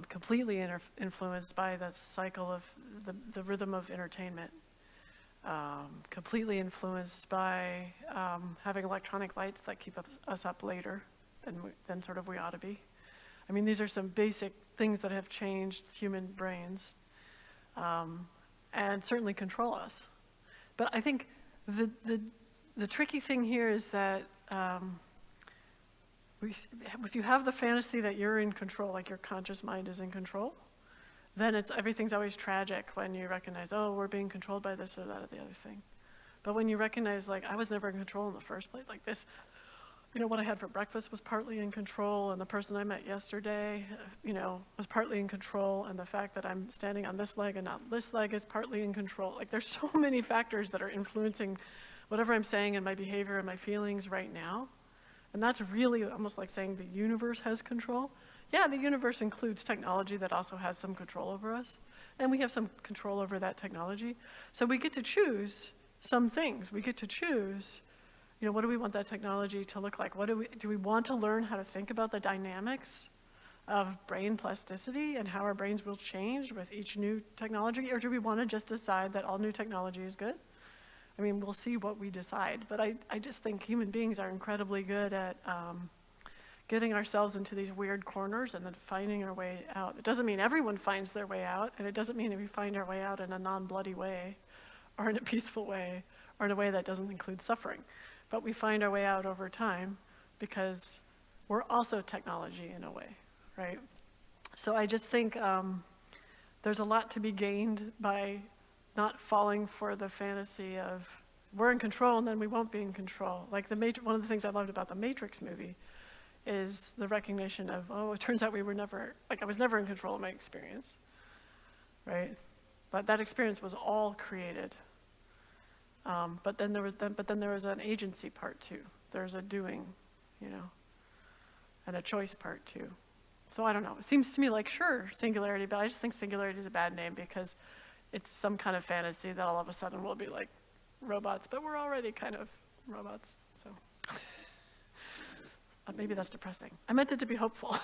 Completely influenced by the cycle of the rhythm of entertainment. Completely influenced by having electronic lights that keep us up later than sort of we ought to be. I mean, these are some basic things that have changed human brains. and certainly control us. But I think the tricky thing here is that if you have the fantasy that you're in control, like your conscious mind is in control, then everything's always tragic when you recognize, oh, we're being controlled by this or that or the other thing. But when you recognize, like, I was never in control in the first place, like this, what I had for breakfast was partly in control, and the person I met yesterday, was partly in control, and the fact that I'm standing on this leg and not this leg is partly in control. Like, there's so many factors that are influencing whatever I'm saying and my behavior and my feelings right now. And that's really almost like saying the universe has control. Yeah, the universe includes technology that also has some control over us, and we have some control over that technology. So we get to choose some things. We get to choose, what do we want that technology to look like? Do we want to learn how to think about the dynamics of brain plasticity and how our brains will change with each new technology, or do we want to just decide that all new technology is good? I mean, we'll see what we decide, but I just think human beings are incredibly good at getting ourselves into these weird corners and then finding our way out. It doesn't mean everyone finds their way out, and it doesn't mean that we find our way out in a non-bloody way, or in a peaceful way, or in a way that doesn't include suffering. But we find our way out over time because we're also technology in a way, right? So I just think there's a lot to be gained by not falling for the fantasy of we're in control and then we won't be in control. Like one of the things I loved about the Matrix movie is the recognition of, oh, it turns out I was never in control of my experience, right? But that experience was all created. But then there was an agency part too. There's a doing, and a choice part too. So I don't know. It seems to me like, sure, singularity, but I just think singularity is a bad name because it's some kind of fantasy that all of a sudden we'll be like robots, but we're already kind of robots, so. Maybe that's depressing. I meant it to be hopeful.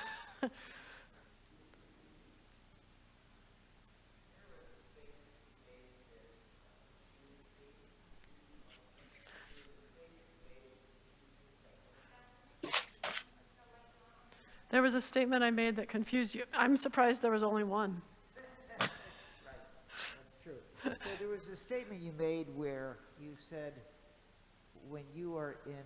There was a statement I made that confused you. I'm surprised there was only one. Right, that's true. So there was a statement you made where you said, when you are in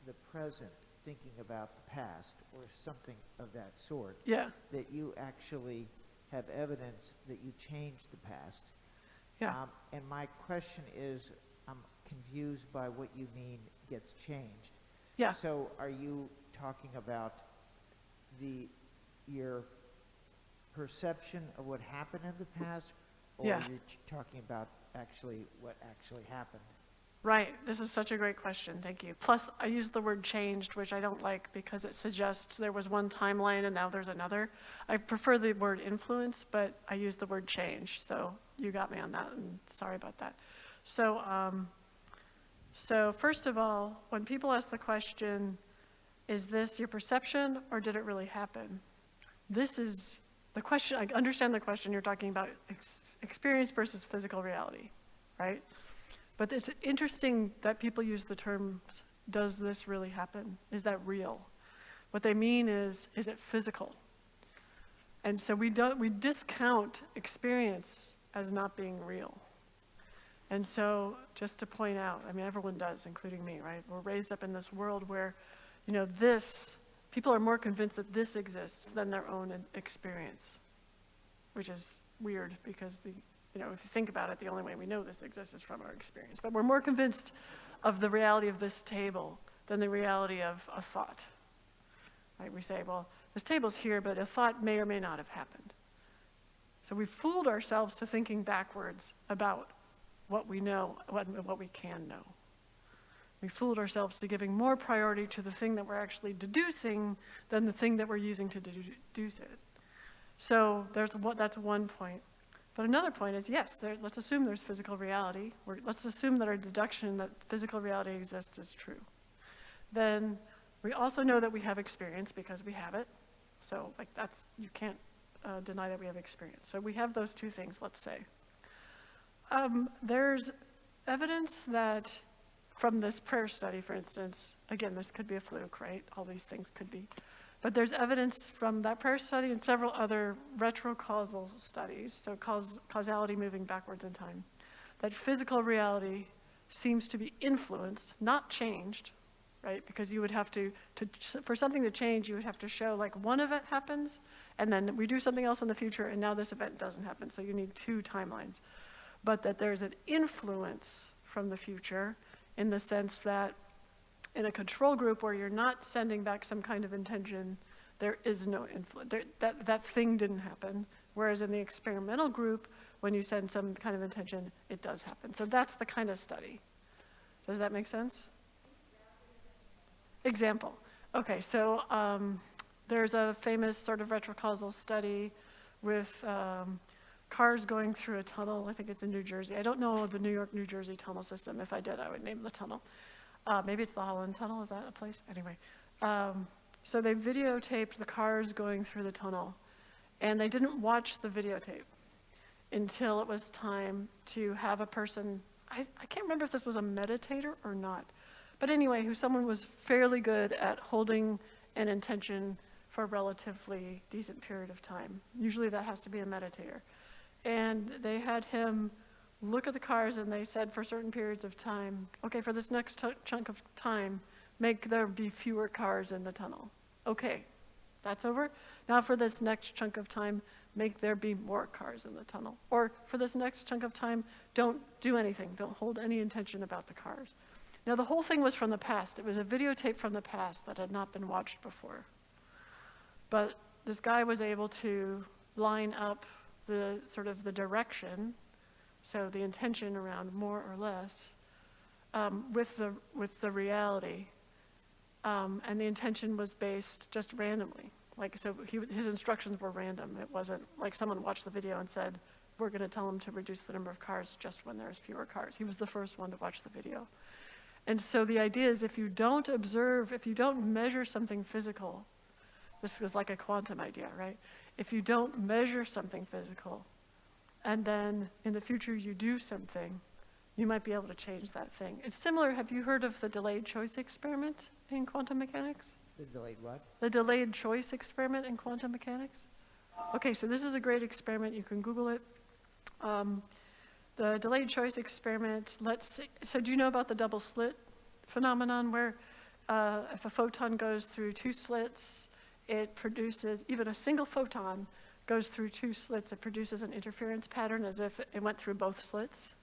the present, thinking about the past or something of that sort, Yeah. that you actually have evidence that you changed the past. Yeah. And my question is, I'm confused by what you mean gets changed. Yeah. So are you talking about your perception of what happened in the past, or Yeah. you're talking about what actually happened? Right. This is such a great question. Thank you. Plus, I used the word changed, which I don't like because it suggests there was one timeline and now there's another. I prefer the word influence, but I used the word change. So you got me on that, and sorry about that. So first of all, when people ask the question, is this your perception or did it really happen? This is the question. I understand the question. You're talking about experience versus physical reality, right? But it's interesting that people use the terms, does this really happen? Is that real? What they mean is it physical? And so we discount experience as not being real. And so just to point out, I mean, everyone does, including me, right? We're raised up in this world where, people are more convinced that this exists than their own experience, which is weird because if you think about it, the only way we know this exists is from our experience. But we're more convinced of the reality of this table than the reality of a thought. Right? We say, well, this table's here, but a thought may or may not have happened. So we fooled ourselves to thinking backwards about what we know, what we can know. We fooled ourselves to giving more priority to the thing that we're actually deducing than the thing that we're using to deduce it. So that's one point. But another point is, yes, let's assume there's physical reality. Let's assume that our deduction that physical reality exists is true. Then we also know that we have experience because we have it. So you can't deny that we have experience. So we have those two things, let's say. There's evidence that from this prayer study, for instance, again, this could be a fluke, right? All these things could be. But there's evidence from that prayer study and several other retrocausal studies, so causality moving backwards in time, that physical reality seems to be influenced, not changed, right? Because you would have to for something to change, you would have to show like one event happens, and then we do something else in the future, and now this event doesn't happen, so you need two timelines. But that there's an influence from the future in the sense that in a control group where you're not sending back some kind of intention, there is no influence. That thing didn't happen. Whereas in the experimental group, when you send some kind of intention, it does happen. So that's the kind of study. Does that make sense? Example. Okay, so there's a famous sort of retrocausal study with cars going through a tunnel. I think it's in New Jersey. I don't know the New York-New Jersey tunnel system. If I did, I would name the tunnel. Maybe it's the Holland Tunnel. Is that a place? Anyway. So they videotaped the cars going through the tunnel, and they didn't watch the videotape until it was time to have a person, I can't remember if this was a meditator or not, but anyway, someone was fairly good at holding an intention for a relatively decent period of time. Usually that has to be a meditator. And they had him look at the cars, and they said for certain periods of time, okay, for this next chunk of time, make there be fewer cars in the tunnel. Okay, that's over. Now for this next chunk of time, make there be more cars in the tunnel. Or for this next chunk of time, don't do anything. Don't hold any intention about the cars. Now the whole thing was from the past. It was a videotape from the past that had not been watched before. But this guy was able to line up the sort of the direction, so the intention around more or less, with the reality. And the intention was based just randomly. Like, so his instructions were random. It wasn't like someone watched the video and said, we're going to tell him to reduce the number of cars just when there's fewer cars. He was the first one to watch the video. And so the idea is if you don't observe, if you don't measure something physical, this is like a quantum idea, right? If you don't measure something physical, and then in the future you do something, you might be able to change that thing. It's similar, have you heard of the delayed choice experiment in quantum mechanics? The delayed what? The delayed choice experiment in quantum mechanics? Okay, so this is a great experiment. You can Google it. The delayed choice experiment, so do you know about the double slit phenomenon where if a photon goes through two slits, it produces, even a single photon goes through two slits, it produces an interference pattern as if it went through both slits?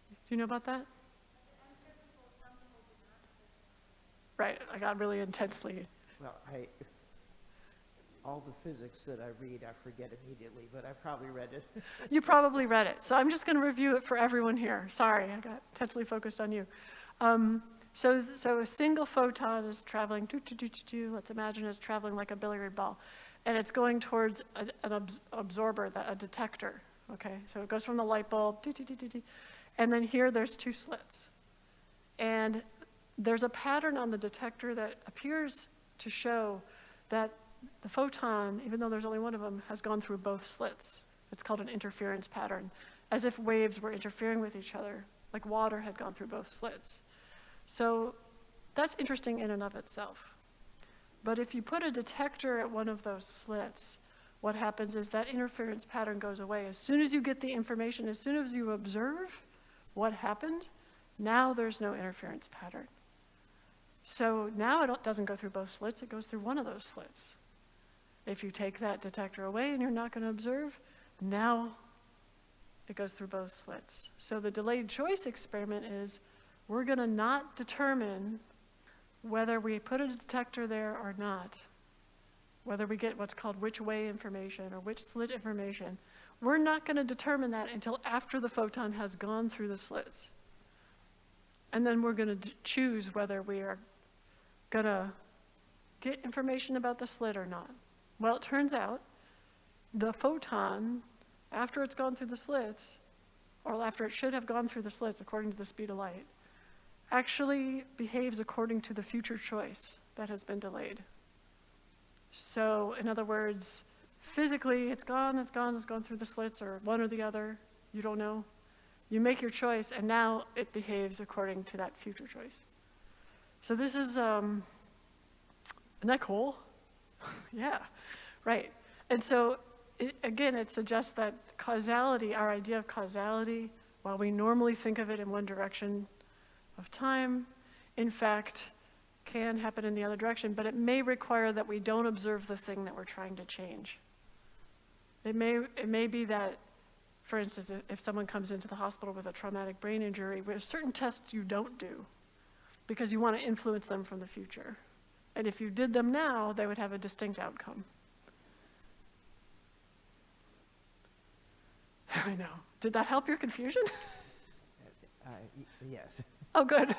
Do you know about that? Right, I got really intensely. Well, all the physics that I read, I forget immediately, but I probably read it. You probably read it. So I'm just going to review it for everyone here. Sorry, I got intensely focused on you. So a single photon is traveling, let's imagine it's traveling like a billiard ball, and it's going towards an absorber, a detector, okay? So it goes from the light bulb, and then here there's two slits. And there's a pattern on the detector that appears to show that the photon, even though there's only one of them, has gone through both slits. It's called an interference pattern, as if waves were interfering with each other, like water had gone through both slits. So that's interesting in and of itself. But if you put a detector at one of those slits, what happens is that interference pattern goes away. As soon as you get the information, as soon as you observe what happened, now there's no interference pattern. So now it doesn't go through both slits, it goes through one of those slits. If you take that detector away and you're not going to observe, now it goes through both slits. So the delayed choice experiment is, we're going to not determine whether we put a detector there or not, whether we get what's called which way information or which slit information. We're not going to determine that until after the photon has gone through the slits. And then we're going to choose whether we are going to get information about the slit or not. Well, it turns out the photon, after it's gone through the slits, or after it should have gone through the slits according to the speed of light, actually behaves according to the future choice that has been delayed. So, in other words, physically, it's gone through the slits, or one or the other, you don't know. You make your choice, and now it behaves according to that future choice. So this is, isn't that cool? Yeah, right. And so, again, it suggests that causality, our idea of causality, while we normally think of it in one direction of time, in fact, can happen in the other direction, but it may require that we don't observe the thing that we're trying to change. It may be that, for instance, if someone comes into the hospital with a traumatic brain injury, there's certain tests you don't do because you want to influence them from the future. And if you did them now, they would have a distinct outcome. I know. Did that help your confusion? Yes. Oh, good.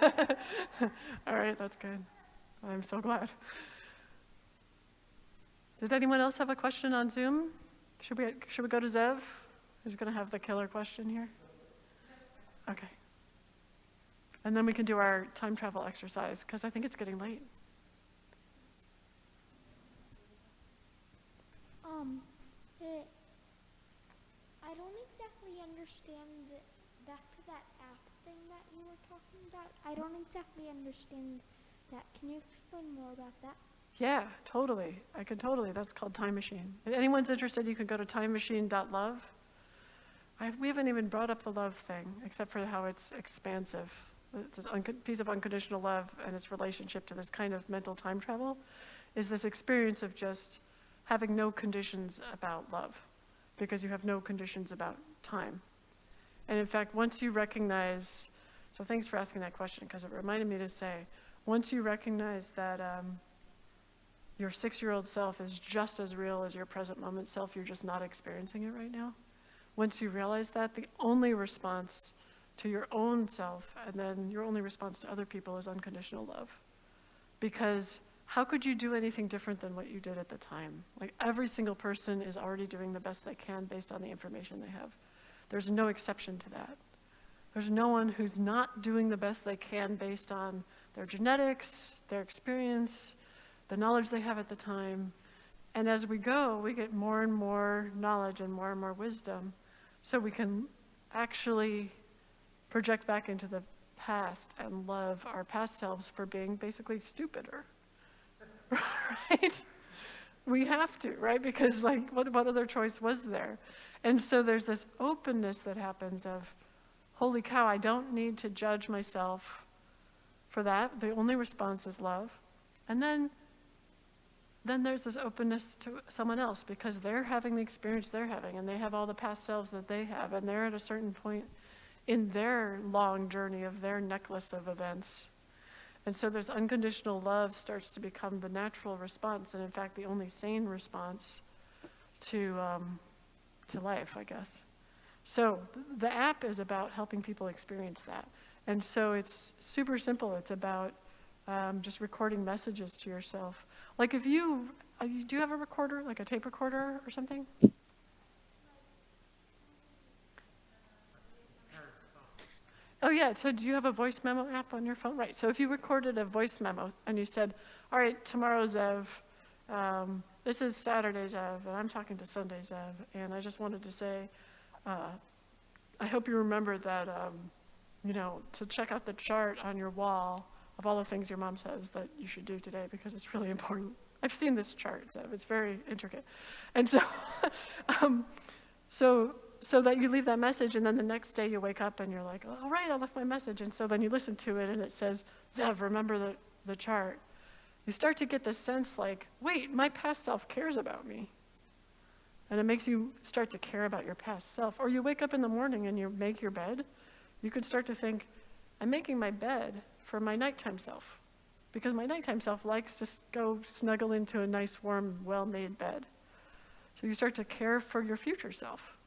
All right, that's good. I'm so glad. Did anyone else have a question on Zoom? Should we go to Zev? Who's going to have the killer question here? Okay. And then we can do our time travel exercise, because I think it's getting late. I don't exactly understand back to that app thing that you were talking about. I don't exactly understand that. Can you explain more about that? Yeah, totally. I can totally. That's called Time Machine. If anyone's interested, you can go to timemachine.love. We haven't even brought up the love thing, except for how it's expansive. It's this piece of unconditional love, and its relationship to this kind of mental time travel is this experience of just having no conditions about love, because you have no conditions about time. And in fact, once you recognize, so thanks for asking that question, because it reminded me to say, once you recognize that your 6-year-old self is just as real as your present moment self, you're just not experiencing it right now. Once you realize that, the only response to your own self, and then your only response to other people, is unconditional love. Because how could you do anything different than what you did at the time? Like, every single person is already doing the best they can based on the information they have. There's no exception to that. There's no one who's not doing the best they can based on their genetics, their experience, the knowledge they have at the time. And as we go, we get more and more knowledge and more wisdom, so we can actually project back into the past and love our past selves for being basically stupider. Right? We have to, right? Because like, what other choice was there? And so there's this openness that happens of, holy cow, I don't need to judge myself for that. The only response is love. And then there's this openness to someone else, because they're having the experience they're having, and they have all the past selves that they have, and they're at a certain point in their long journey of their necklace of events. And so there's unconditional love starts to become the natural response, and in fact the only sane response to life, I guess. So the app is about helping people experience that. And so it's super simple. It's about just recording messages to yourself. Like, if do you have a recorder, like a tape recorder or something? Oh yeah, so do you have a voice memo app on your phone? Right, so if you recorded a voice memo and you said, all right, tomorrow Zev, this is Saturday Zev, and I'm talking to Sunday Zev, and I just wanted to say, I hope you remember that, to check out the chart on your wall of all the things your mom says that you should do today, because it's really important. I've seen this chart, Zev, it's very intricate. And so, so that you leave that message, and then the next day you wake up and you're like, all right, I left my message. And so then you listen to it and it says, Zev, remember the chart. You start to get this sense like, wait, my past self cares about me. And it makes you start to care about your past self. Or you wake up in the morning and you make your bed. You could start to think, I'm making my bed for my nighttime self, because my nighttime self likes to go snuggle into a nice, warm, well-made bed. So you start to care for your future self.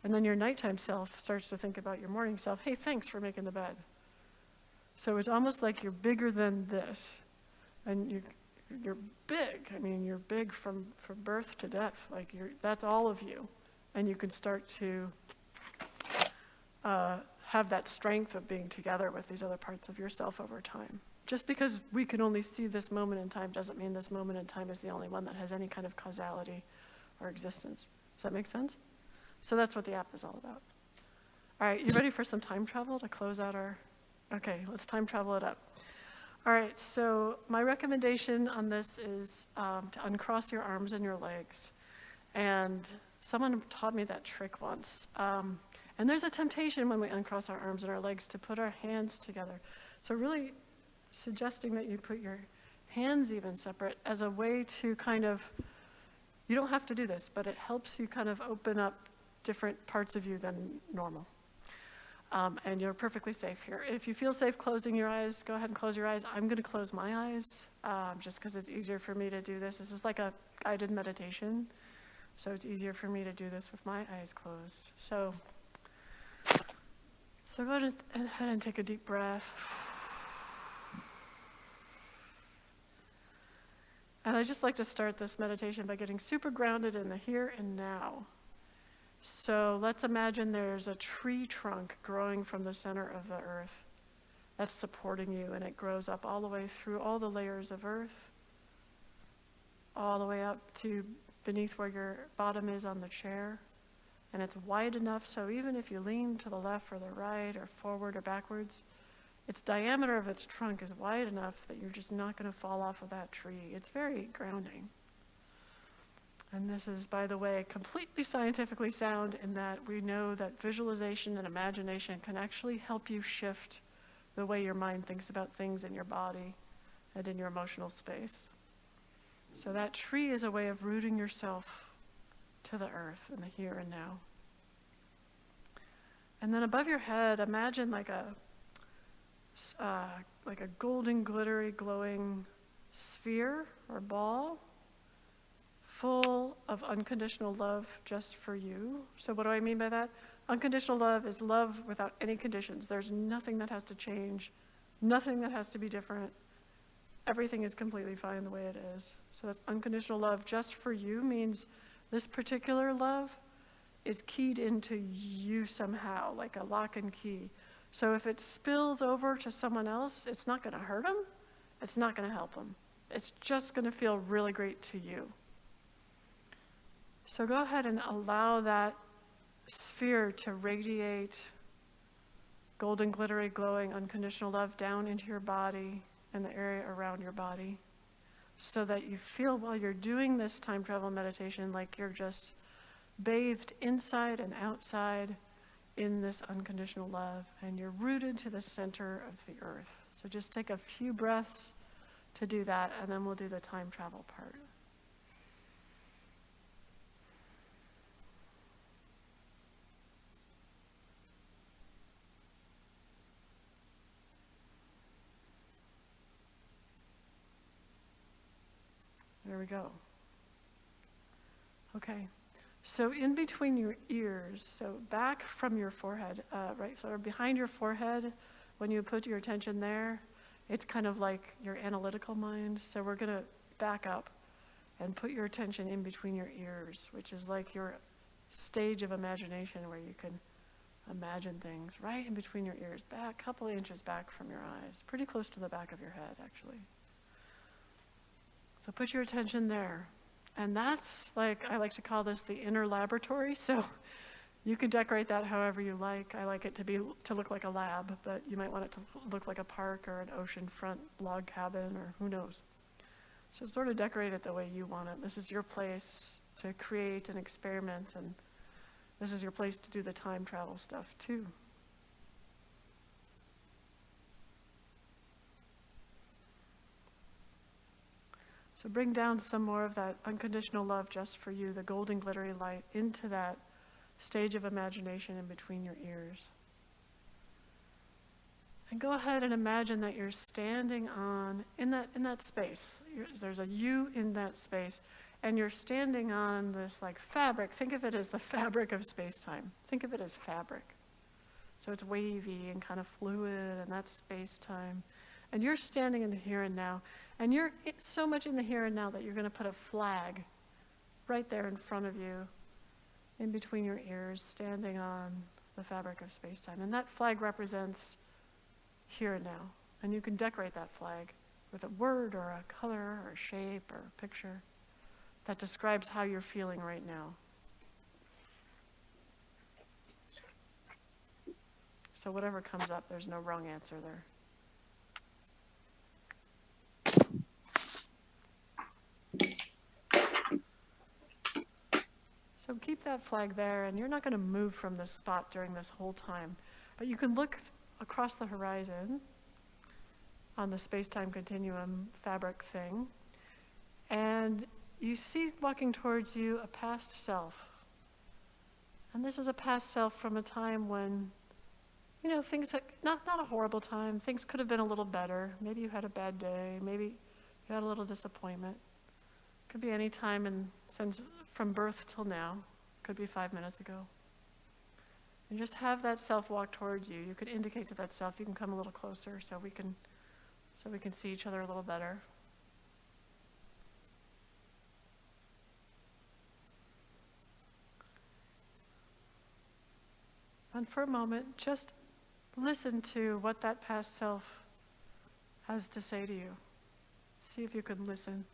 And then your nighttime self starts to think about your morning self. Hey, thanks for making the bed. So it's almost like you're bigger than this. And you're big. I mean, you're big from birth to death. Like, that's all of you. And you can start to have that strength of being together with these other parts of yourself over time. Just because we can only see this moment in time doesn't mean this moment in time is the only one that has any kind of causality or existence. Does that make sense? So that's what the app is all about. All right, you ready for some time travel to close out our... Okay, let's time travel it up. All right, so my recommendation on this is to uncross your arms and your legs. And someone taught me that trick once. And there's a temptation when we uncross our arms and our legs to put our hands together. So really suggesting that you put your hands even separate as a way to kind of, you don't have to do this, but it helps you kind of open up different parts of you than normal. And you're perfectly safe here. If you feel safe closing your eyes, go ahead and close your eyes. I'm going to close my eyes just because it's easier for me to do this. This is like a guided meditation, so it's easier for me to do this with my eyes closed. So go ahead and take a deep breath. And I just like to start this meditation by getting super grounded in the here and now. So let's imagine there's a tree trunk growing from the center of the earth that's supporting you, and it grows up all the way through all the layers of earth, all the way up to beneath where your bottom is on the chair. And it's wide enough so even if you lean to the left or the right or forward or backwards, its diameter of its trunk is wide enough that you're just not going to fall off of that tree. It's very grounding. And this is, by the way, completely scientifically sound in that we know that visualization and imagination can actually help you shift the way your mind thinks about things in your body and in your emotional space. So that tree is a way of rooting yourself to the earth in the here and now. And then above your head, imagine like a golden, glittery, glowing sphere or ball full of unconditional love just for you. So what do I mean by that? Unconditional love is love without any conditions. There's nothing that has to change, nothing that has to be different. Everything is completely fine the way it is. So that's unconditional love just for you means this particular love is keyed into you somehow, like a lock and key. So if it spills over to someone else, it's not going to hurt them. It's not going to help them. It's just going to feel really great to you. So go ahead and allow that sphere to radiate golden, glittery, glowing, unconditional love down into your body and the area around your body, so that you feel while you're doing this time travel meditation like you're just bathed inside and outside in this unconditional love, and you're rooted to the center of the earth. So just take a few breaths to do that, and then we'll do the time travel part. There we go. Okay. So in between your ears, so back from your forehead, right, so behind your forehead, when you put your attention there, it's kind of like your analytical mind. So we're going to back up and put your attention in between your ears, which is like your stage of imagination where you can imagine things right in between your ears, back a couple of inches back from your eyes, pretty close to the back of your head, actually. So put your attention there. And that's like, I like to call this the inner laboratory. So you can decorate that however you like. I like it to look like a lab, but you might want it to look like a park or an oceanfront log cabin or who knows. So sort of decorate it the way you want it. This is your place to create and experiment, and this is your place to do the time travel stuff too. So bring down some more of that unconditional love just for you, the golden glittery light, into that stage of imagination in between your ears. And go ahead and imagine that you're standing in that space. There's a you in that space, and you're standing on this like fabric. Think of it as the fabric of space-time. Think of it as fabric. So it's wavy and kind of fluid, and that's space-time. And you're standing in the here and now. And you're so much in the here and now that you're going to put a flag right there in front of you, in between your ears, standing on the fabric of space-time. And that flag represents here and now. And you can decorate that flag with a word or a color or a shape or a picture that describes how you're feeling right now. So whatever comes up, there's no wrong answer there. So keep that flag there, and you're not going to move from this spot during this whole time. But you can look across the horizon on the space-time continuum fabric thing, and you see walking towards you a past self. And this is a past self from a time when, you know, things had, not a horrible time, things could have been a little better. Maybe you had a bad day, maybe you had a little disappointment. Could be any time since from birth till now. Could be 5 minutes ago. And just have that self walk towards you. You could indicate to that self, you can come a little closer so we can see each other a little better. And for a moment, just listen to what that past self has to say to you. See if you can listen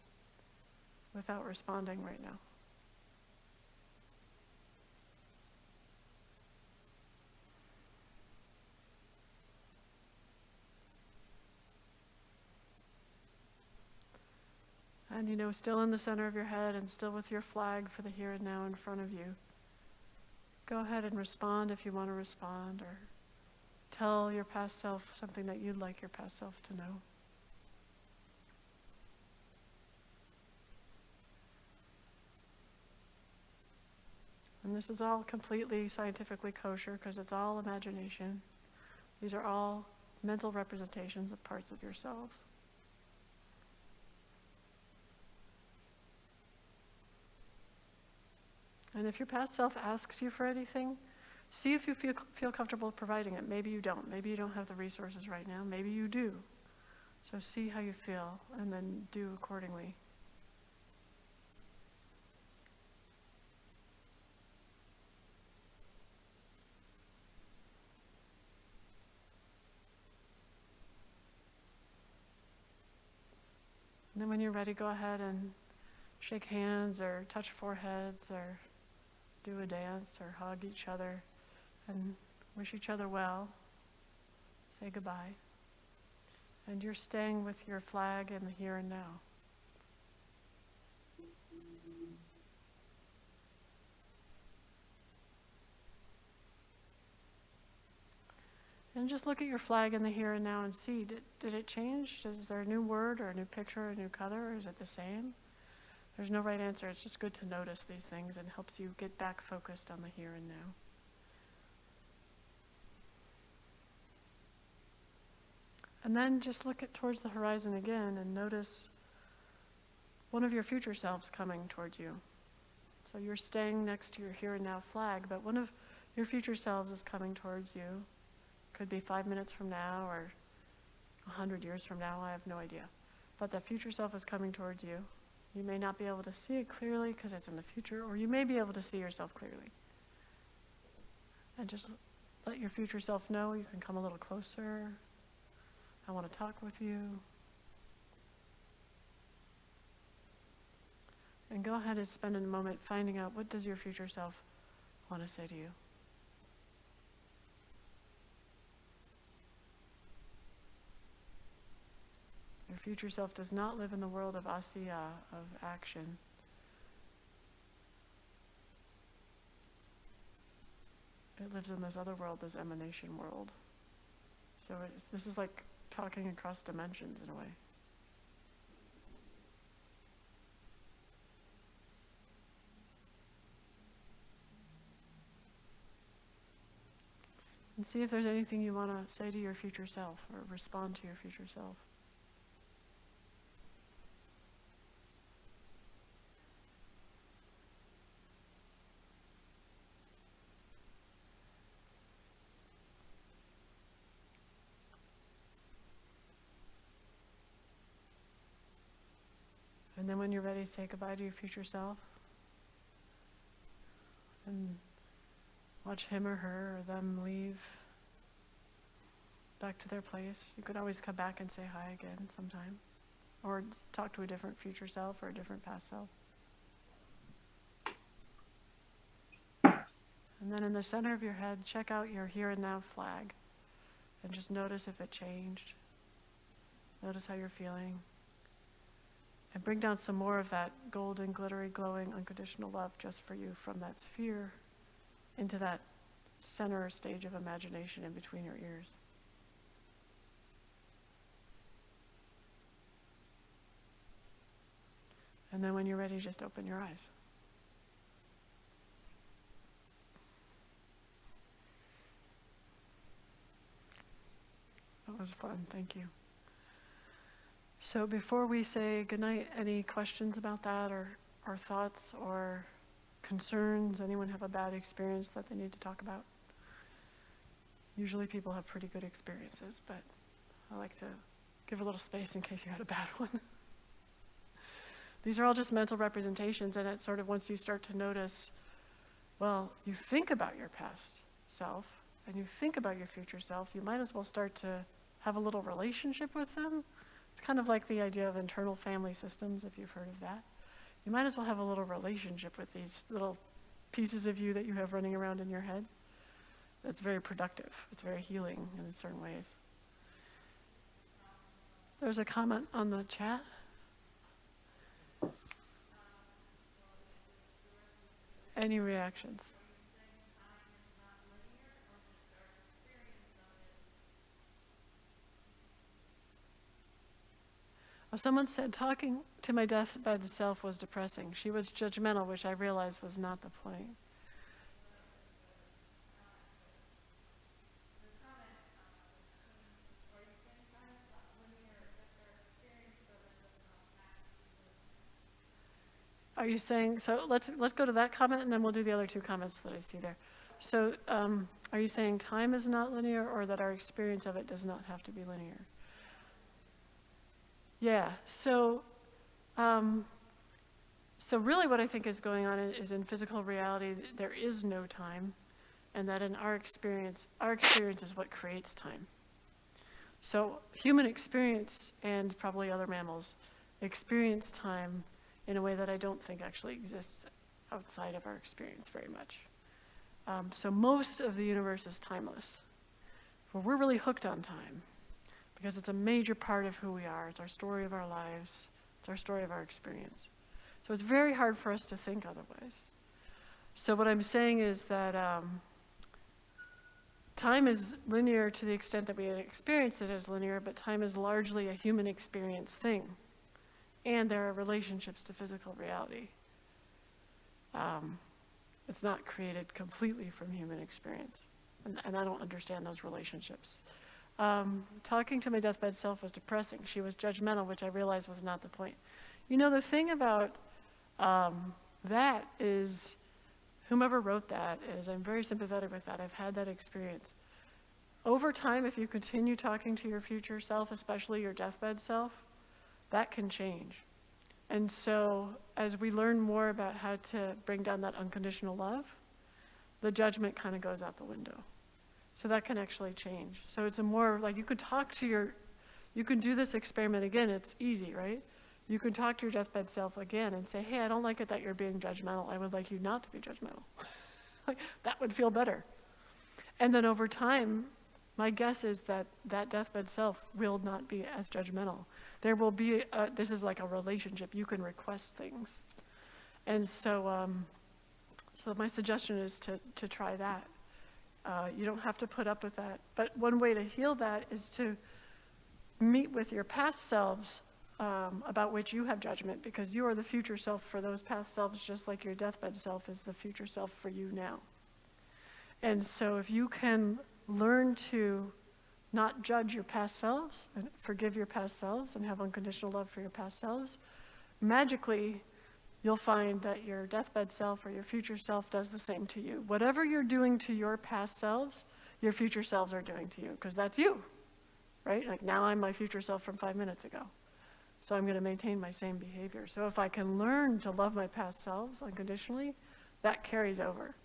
without responding right now. And you know, still in the center of your head and still with your flag for the here and now in front of you. Go ahead and respond if you want to respond, or tell your past self something that you'd like your past self to know. And this is all completely scientifically kosher because it's all imagination. These are all mental representations of parts of yourselves. And if your past self asks you for anything, see if you feel comfortable providing it. Maybe you don't. Maybe you don't have the resources right now. Maybe you do. So see how you feel and then do accordingly. And then when you're ready, go ahead and shake hands or touch foreheads or do a dance or hug each other and wish each other well. Say goodbye. And you're staying with your flag in the here and now. And just look at your flag in the here and now and see, did it change? Is there a new word or a new picture or a new color, or is it the same? There's no right answer. It's just good to notice these things and helps you get back focused on the here and now. And then just look towards the horizon again and notice one of your future selves coming towards you. So you're staying next to your here and now flag, but one of your future selves is coming towards you. Could be 5 minutes from now or 100 years from now, I have no idea. But that future self is coming towards you. You may not be able to see it clearly because it's in the future, or you may be able to see yourself clearly. And just let your future self know you can come a little closer. I want to talk with you. And go ahead and spend a moment finding out, what does your future self want to say to you? Your future self does not live in the world of asiya, of action. It lives in this other world, this emanation world. So this is like talking across dimensions in a way. And see if there's anything you want to say to your future self or respond to your future self. And then when you're ready, say goodbye to your future self. And watch him or her or them leave back to their place. You could always come back and say hi again sometime. Or talk to a different future self or a different past self. And then in the center of your head, check out your here and now flag. And just notice if it changed. Notice how you're feeling. And bring down some more of that golden, glittery, glowing, unconditional love just for you from that sphere into that center stage of imagination in between your ears. And then when you're ready, just open your eyes. That was fun, thank you. So before we say goodnight, any questions about that or thoughts or concerns? Anyone have a bad experience that they need to talk about? Usually people have pretty good experiences, but I like to give a little space in case you had a bad one. These are all just mental representations, and it's sort of once you start to notice, well, you think about your past self and you think about your future self, you might as well start to have a little relationship with them. It's kind of like the idea of internal family systems, if you've heard of that. You might as well have a little relationship with these little pieces of you that you have running around in your head. That's very productive. It's very healing in certain ways. There's a comment on the chat. Any reactions? Oh, someone said talking to my deathbed self was depressing. She was judgmental, which I realized was not the point. Are you saying, so let's go to that comment and then we'll do the other two comments that I see there. So are you saying time is not linear, or that our experience of it does not have to be linear? Yeah, so really what I think is going on is in physical reality, there is no time, and that in our experience is what creates time. So human experience, and probably other mammals, experience time in a way that I don't think actually exists outside of our experience very much. So most of the universe is timeless. But we're really hooked on time because it's a major part of who we are. It's our story of our lives. It's our story of our experience. So it's very hard for us to think otherwise. So what I'm saying is that time is linear to the extent that we experience it as linear, but time is largely a human experience thing. And there are relationships to physical reality. It's not created completely from human experience. And I don't understand those relationships. Talking to my deathbed self was depressing. She was judgmental, which I realized was not the point. You know, the thing about that is, whomever wrote that is, I'm very sympathetic with that. I've had that experience. Over time, if you continue talking to your future self, especially your deathbed self, that can change. And so as we learn more about how to bring down that unconditional love, the judgment kind of goes out the window. So that can actually change. So it's a more, like, you can do this experiment again. It's easy, right? You can talk to your deathbed self again and say, hey, I don't like it that you're being judgmental. I would like you not to be judgmental. Like, that would feel better. And then over time, my guess is that that deathbed self will not be as judgmental. There will be, this is like a relationship. You can request things. And so my suggestion is to try that. You don't have to put up with that. But one way to heal that is to meet with your past selves about which you have judgment, because you are the future self for those past selves, just like your deathbed self is the future self for you now. And so if you can learn to not judge your past selves and forgive your past selves and have unconditional love for your past selves, magically you'll find that your deathbed self or your future self does the same to you. Whatever you're doing to your past selves, your future selves are doing to you, because that's you, right? Like, now I'm my future self from 5 minutes ago. So I'm going to maintain my same behavior. So if I can learn to love my past selves unconditionally, that carries over.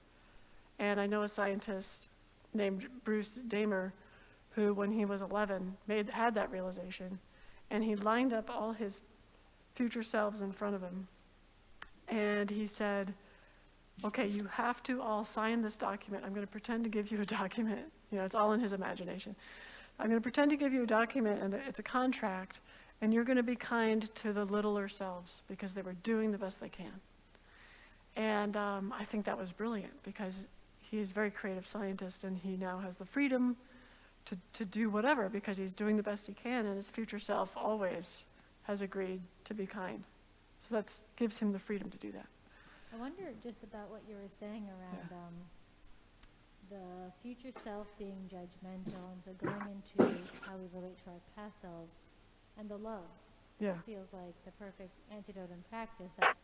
And I know a scientist named Bruce Damer, who when he was 11 had that realization, and he lined up all his future selves in front of him, and he said, okay, you have to all sign this document. I'm going to pretend to give you a document. You know, it's all in his imagination. I'm going to pretend to give you a document, and it's a contract, And you're going to be kind to the littler selves because they were doing the best they can. And I think that was brilliant because he's a very creative scientist and he now has the freedom to do whatever because he's doing the best he can, and his future self always has agreed to be kind. So that gives him the freedom to do that. I wonder just about what you were saying around the future self being judgmental, and so going into how we relate to our past selves, and the love. Yeah. It feels like the perfect antidote in practice, that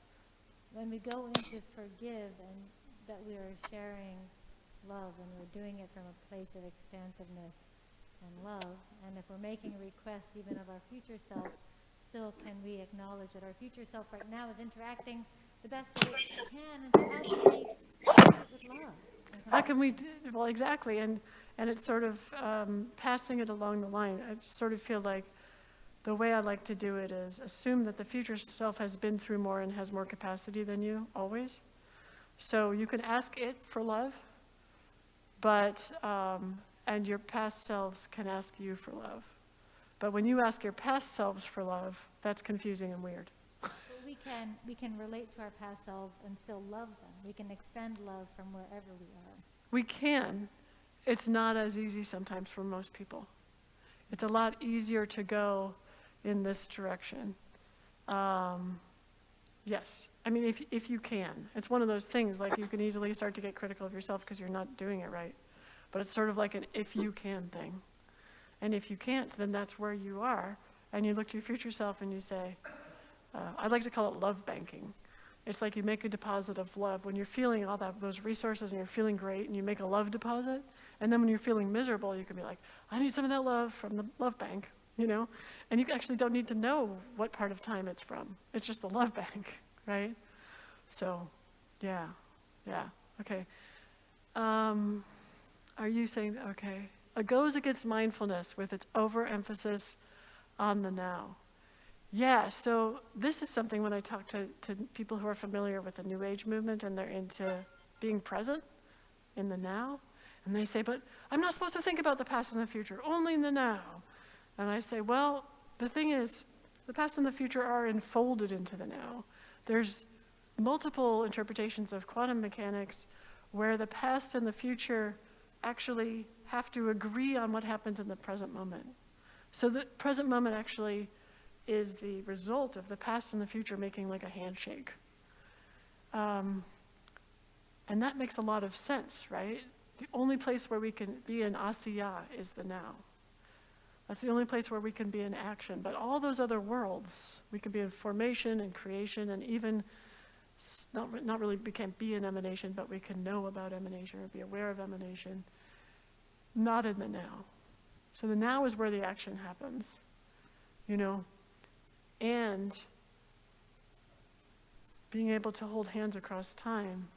when we go into forgive and that we are sharing love and we're doing it from a place of expansiveness and love, and if we're making a request even of our future self, still can we acknowledge that our future self right now is interacting the best that it can, and so how can we do it with love? How can we, well, exactly, and it's sort of passing it along the line. I sort of feel like the way I like to do it is assume that the future self has been through more and has more capacity than you, always. So you can ask it for love, but, and your past selves can ask you for love. But when you ask your past selves for love, that's confusing and weird. But we can relate to our past selves and still love them. We can extend love from wherever we are. We can. It's not as easy sometimes for most people. It's a lot easier to go in this direction. Yes. I mean, if you can. It's one of those things, like you can easily start to get critical of yourself because you're not doing it right. But it's sort of like an if you can thing. And if you can't, then that's where you are. And you look to your future self and you say, I'd like to call it love banking. It's like you make a deposit of love. When you're feeling all those resources and you're feeling great and you make a love deposit, and then when you're feeling miserable, you can be like, I need some of that love from the love bank, you know? And you actually don't need to know what part of time it's from. It's just the love bank, right? So, yeah, okay. Are you saying, okay. It goes against mindfulness with its overemphasis on the now. Yeah, so this is something when I talk to people who are familiar with the New Age movement and they're into being present in the now, and they say, but I'm not supposed to think about the past and the future, only in the now. And I say, well, the thing is, the past and the future are enfolded into the now. There's multiple interpretations of quantum mechanics where the past and the future actually have to agree on what happens in the present moment. So the present moment actually is the result of the past and the future making like a handshake. And that makes a lot of sense, right? The only place where we can be in asiya is the now. That's the only place where we can be in action. But all those other worlds, we can be in formation and creation, and even not really, we can't be in emanation, but we can know about emanation or be aware of emanation. Not in the now. So the now is where the action happens, you know? And being able to hold hands across time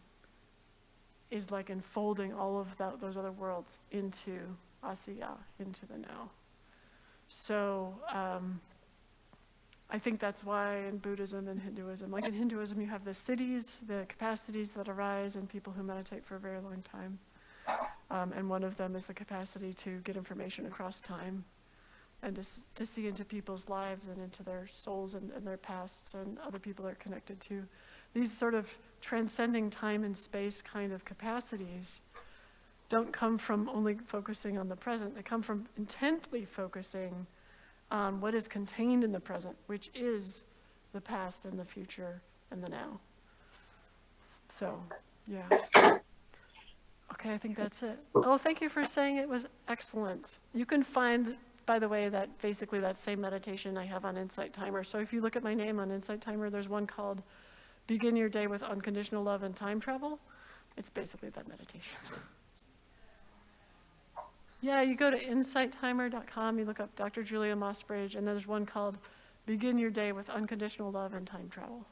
is like enfolding all of those other worlds into asiya, into the now. So I think that's why in Buddhism and Hinduism, like in Hinduism, you have the siddhis, the capacities that arise in people who meditate for a very long time. And one of them is the capacity to get information across time and to see into people's lives and into their souls and their pasts and other people they're connected to. These sort of transcending time and space kind of capacities don't come from only focusing on the present. They come from intently focusing on what is contained in the present, which is the past and the future and the now. So, yeah. Okay, I think that's it. Oh, thank you for saying it was excellent. You can find, by the way, that basically that same meditation I have on Insight Timer. So if you look at my name on Insight Timer, there's one called Begin Your Day with Unconditional Love and Time Travel. It's basically that meditation. Yeah, you go to insighttimer.com, you look up Dr. Julia Mossbridge, and there's one called Begin Your Day with Unconditional Love and Time Travel.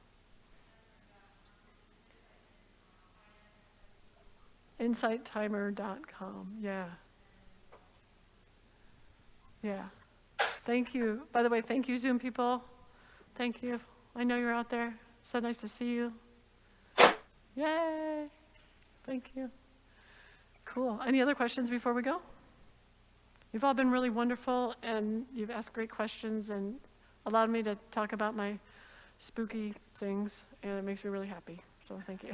Insighttimer.com, yeah. Yeah. Thank you. By the way, thank you, Zoom people. Thank you. I know you're out there. So nice to see you. Yay. Thank you. Cool. Any other questions before we go? You've all been really wonderful, and you've asked great questions, and allowed me to talk about my spooky things, and it makes me really happy. So thank you.